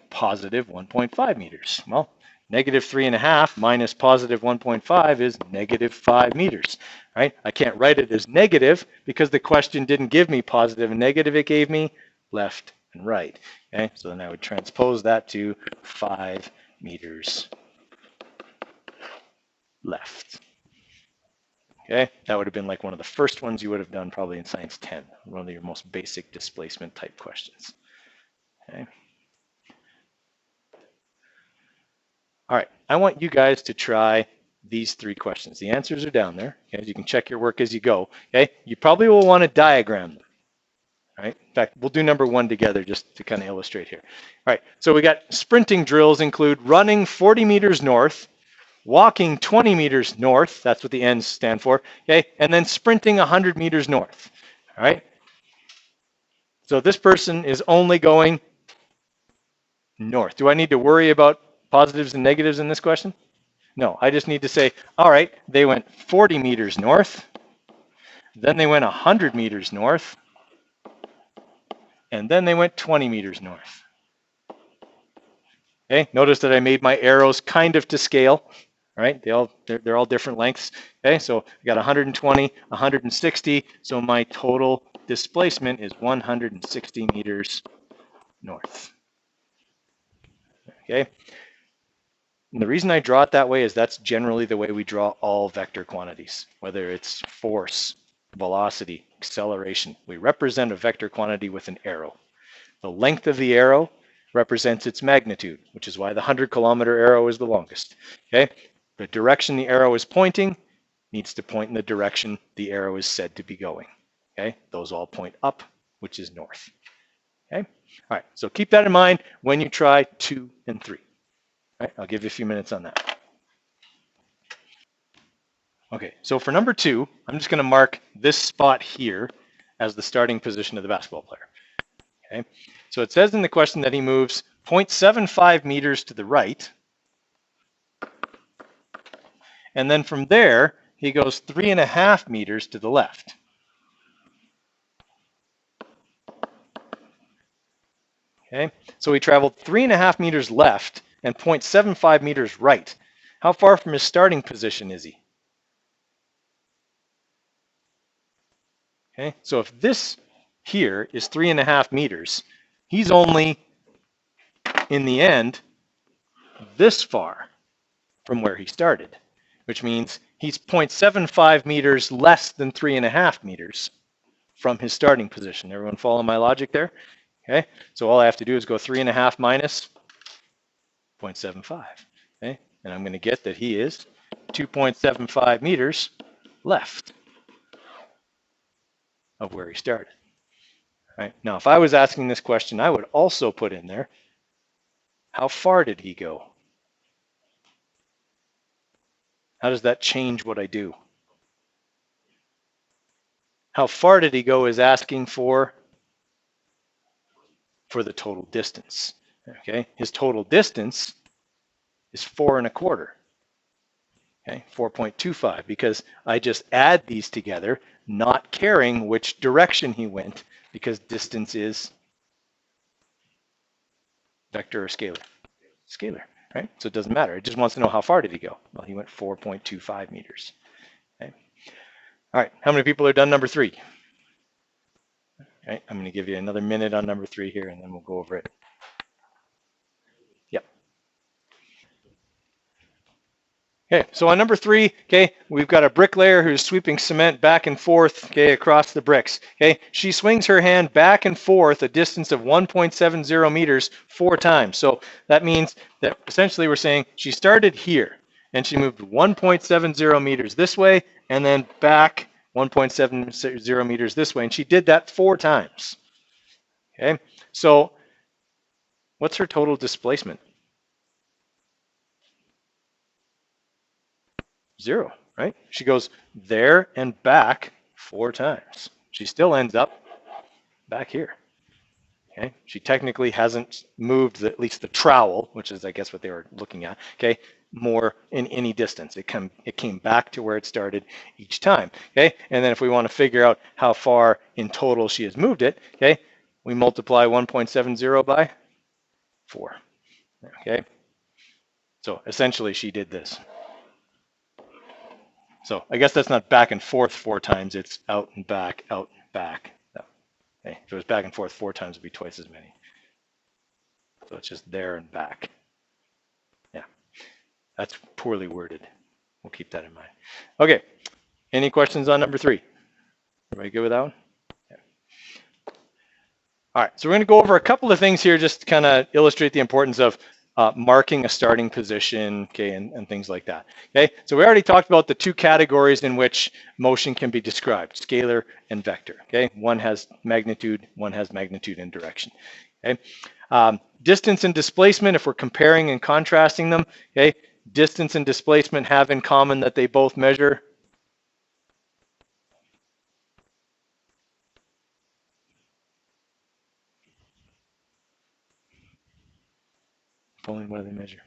positive 1.5 meters. Well, negative 3.5 minus positive 1.5 is negative 5 meters, right? I can't write it as negative because the question didn't give me positive and negative, it gave me left and right, okay? So then I would transpose that to 5 meters left. Okay, that would have been like one of the first ones you would have done probably in Science 10, one of your most basic displacement type questions. Okay. All right, I want you guys to try these 3 questions. The answers are down there. Okay, you can check your work as you go. Okay, you probably will want to diagram them. All right, in fact, we'll do number 1 together just to kind of illustrate here. All right, so we got sprinting drills include running 40 meters north, walking 20 meters north, that's what the N's stand for, okay, and then sprinting 100 meters north, all right? So this person is only going north. Do I need to worry about positives and negatives in this question? No, I just need to say, all right, they went 40 meters north, then they went 100 meters north, and then they went 20 meters north. Okay, notice that I made my arrows kind of to scale. All right, they're all different lengths. Okay, so I got 120, 160. So my total displacement is 160 meters north. Okay, and the reason I draw it that way is that's generally the way we draw all vector quantities, whether it's force, velocity, acceleration. We represent a vector quantity with an arrow. The length of the arrow represents its magnitude, which is why the 100-kilometer arrow is the longest. Okay, the direction the arrow is pointing needs to point in the direction the arrow is said to be going. Okay, those all point up, which is north. Okay, all right, so keep that in mind when you try 2 and 3. All right, I'll give you a few minutes on that. Okay, so for number 2, I'm just going to mark this spot here as the starting position of the basketball player. Okay, so it says in the question that he moves 0.75 meters to the right, and then from there he goes 3.5 meters to the left. Okay, so he traveled 3.5 meters left and 0.75 meters right. How far from his starting position is he? Okay, so if this here is 3.5 meters, he's only, in the end, this far from where he started, which means he's 0.75 meters less than 3.5 meters from his starting position. Everyone follow my logic there? Okay, so all I have to do is go 3.5 minus 0.75. Okay, and I'm going to get that he is 2.75 meters left of where he started. Right? Now, if I was asking this question, I would also put in there, how far did he go? How does that change what I do? How far did he go is asking for the total distance. Okay, his total distance is 4.25. Okay, 4.25, because I just add these together, not caring which direction he went, because distance is vector or scalar. Scalar, right? So it doesn't matter. It just wants to know how far did he go. Well, he went 4.25 meters. Okay. All right, how many people are done number 3? Okay, I'm going to give you another minute on number 3 here, and then we'll go over it. Yep. Okay, so on number 3, okay, we've got a bricklayer who's sweeping cement back and forth, okay, across the bricks. Okay, she swings her hand back and forth a distance of 1.70 meters 4 times. So that means that essentially we're saying she started here and she moved 1.70 meters this way and then back 1.70 meters this way, and she did that 4 times. Okay, so what's her total displacement? 0, right? She goes there and back 4 times. She still ends up back here. Okay, she technically hasn't moved at least the trowel, which is I guess what they were looking at. Okay, more in any distance. It came back to where it started each time. Okay, and then if we want to figure out how far in total she has moved it, okay, we multiply 1.70 by 4. Okay, so essentially she did this. So I guess that's not back and forth 4 times. It's out and back, out and back. Okay, if it was back and forth 4 times, it'd be twice as many. So it's just there and back. Yeah, that's poorly worded. We'll keep that in mind. Okay, any questions on number 3? Everybody good with that one? Yeah. All right, so we're going to go over a couple of things here just to kind of illustrate the importance of marking a starting position, okay, and things like that. Okay, so we already talked about the 2 categories in which motion can be described, scalar and vector. Okay, one has magnitude and direction. Okay, distance and displacement, if we're comparing and contrasting them, okay, distance and displacement have in common that they both measure what do they measure?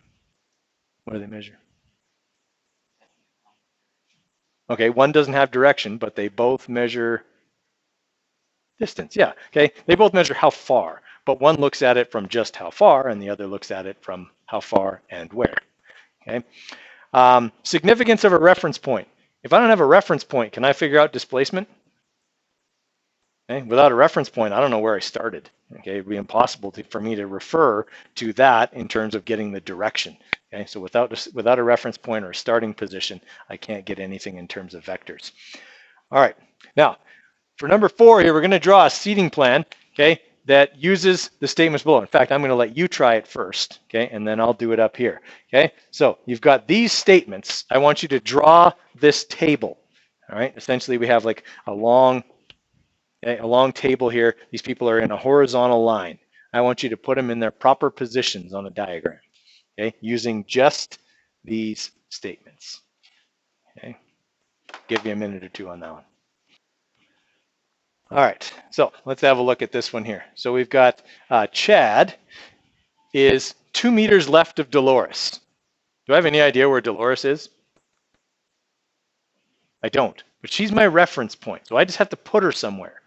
What do they measure? Okay, one doesn't have direction, but they both measure distance. Yeah, okay, they both measure how far, but one looks at it from just how far, and the other looks at it from how far and where. Okay, significance of a reference point. If I don't have a reference point, can I figure out displacement? Okay, without a reference point, I don't know where I started. Okay, it'd be impossible for me to refer to that in terms of getting the direction. Okay, so without a reference point or a starting position, I can't get anything in terms of vectors. All right, now for number 4 here, we're going to draw a seating plan, okay, that uses the statements below. In fact, I'm going to let you try it first, okay, and then I'll do it up here. Okay, so you've got these statements. I want you to draw this table. All right, essentially we have like a long table here. These people are in a horizontal line. I want you to put them in their proper positions on a diagram, okay, using just these statements. Okay, give you a minute or 2 on that one. All right, so let's have a look at this one here. So we've got Chad is 2 meters left of Dolores. Do I have any idea where Dolores is? I don't, but she's my reference point, so I just have to put her somewhere.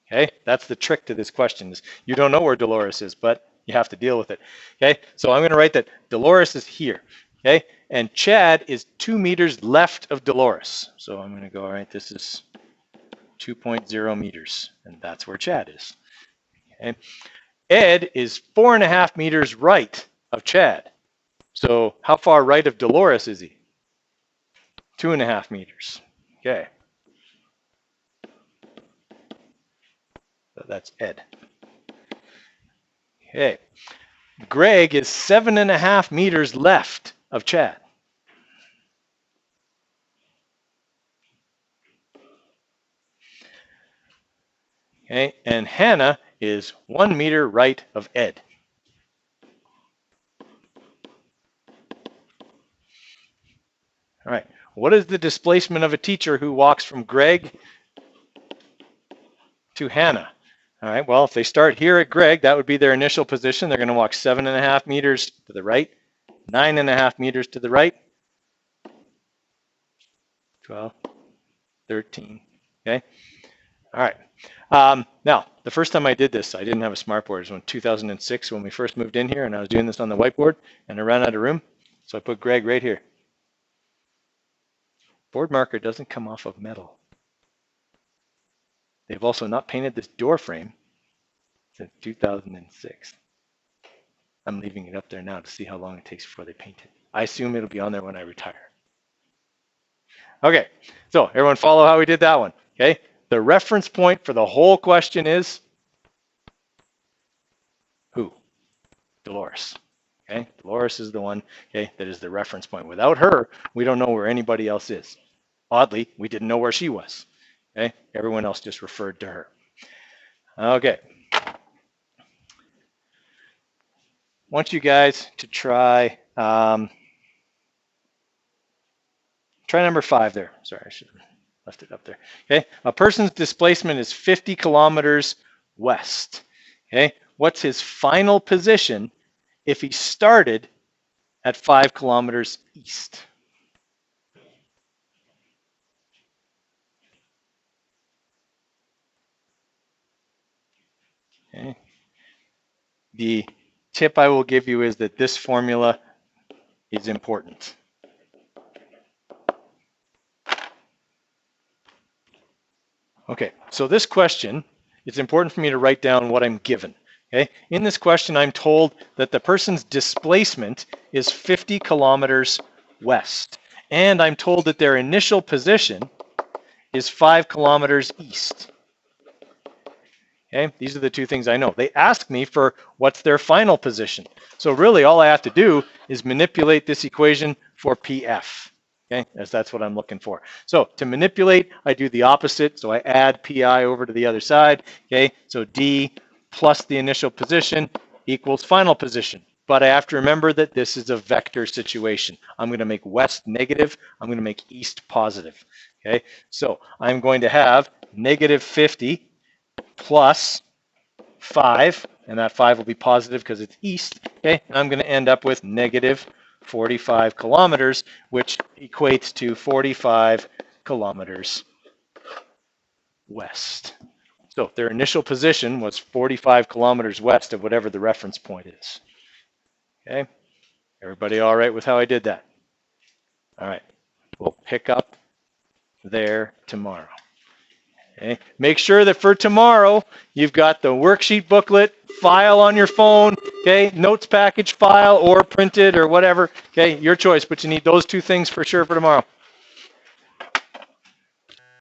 Okay, that's the trick to this question is you don't know where Dolores is, but you have to deal with it. Okay, so I'm going to write that Dolores is here. Okay, and Chad is 2 meters left of Dolores. So I'm going to go, all right, this is 2.0 meters, and that's where Chad is. Okay, Ed is 4.5 meters right of Chad. So how far right of Dolores is he? 2.5 meters. Okay. That's Ed. Okay. Greg is 7.5 meters left of Chad. Okay. And Hannah is 1 meter right of Ed. All right. What is the displacement of a teacher who walks from Greg to Hannah? All right, well, if they start here at Greg, that would be their initial position. They're going to walk 7.5 meters to the right, 9.5 meters to the right, 12, 13, okay? All right, now, the first time I did this, I didn't have a smartboard. It was in 2006 when we first moved in here, and I was doing this on the whiteboard, and I ran out of room, so I put Greg right here. Board marker doesn't come off of metal. They've also not painted this door frame since 2006. I'm leaving it up there now to see how long it takes before they paint it. I assume it'll be on there when I retire. Okay, so everyone follow how we did that one, okay? The reference point for the whole question is who? Dolores, okay? Dolores is the one, okay, that is the reference point. Without her, we don't know where anybody else is. Oddly, we didn't know where she was, okay? Everyone else just referred to her. Okay. I want you guys to try number 5 there. Sorry, I should have left it up there. Okay, a person's displacement is 50 kilometers west. Okay, what's his final position if he started at 5 kilometers east? Okay. The tip I will give you is that this formula is important. Okay, so this question, it's important for me to write down what I'm given. Okay, in this question, I'm told that the person's displacement is 50 kilometers west, and I'm told that their initial position is 5 kilometers east. Okay, these are the two things I know. They ask me for what's their final position. So really, all I have to do is manipulate this equation for PF. Okay, as that's what I'm looking for. So to manipulate, I do the opposite. So I add PI over to the other side. Okay, so D plus the initial position equals final position. But I have to remember that this is a vector situation. I'm going to make west negative. I'm going to make east positive. Okay, so I'm going to have negative 50 plus 5, and that 5 will be positive because it's east. Okay, and I'm going to end up with negative 45 kilometers, which equates to 45 kilometers west. So their initial position was 45 kilometers west of whatever the reference point is. Okay, everybody all right with how I did that? All right, we'll pick up there tomorrow. Okay. Make sure that for tomorrow, you've got the worksheet booklet file on your phone, okay, notes package file or printed or whatever, okay, your choice, but you need those two things for sure for tomorrow.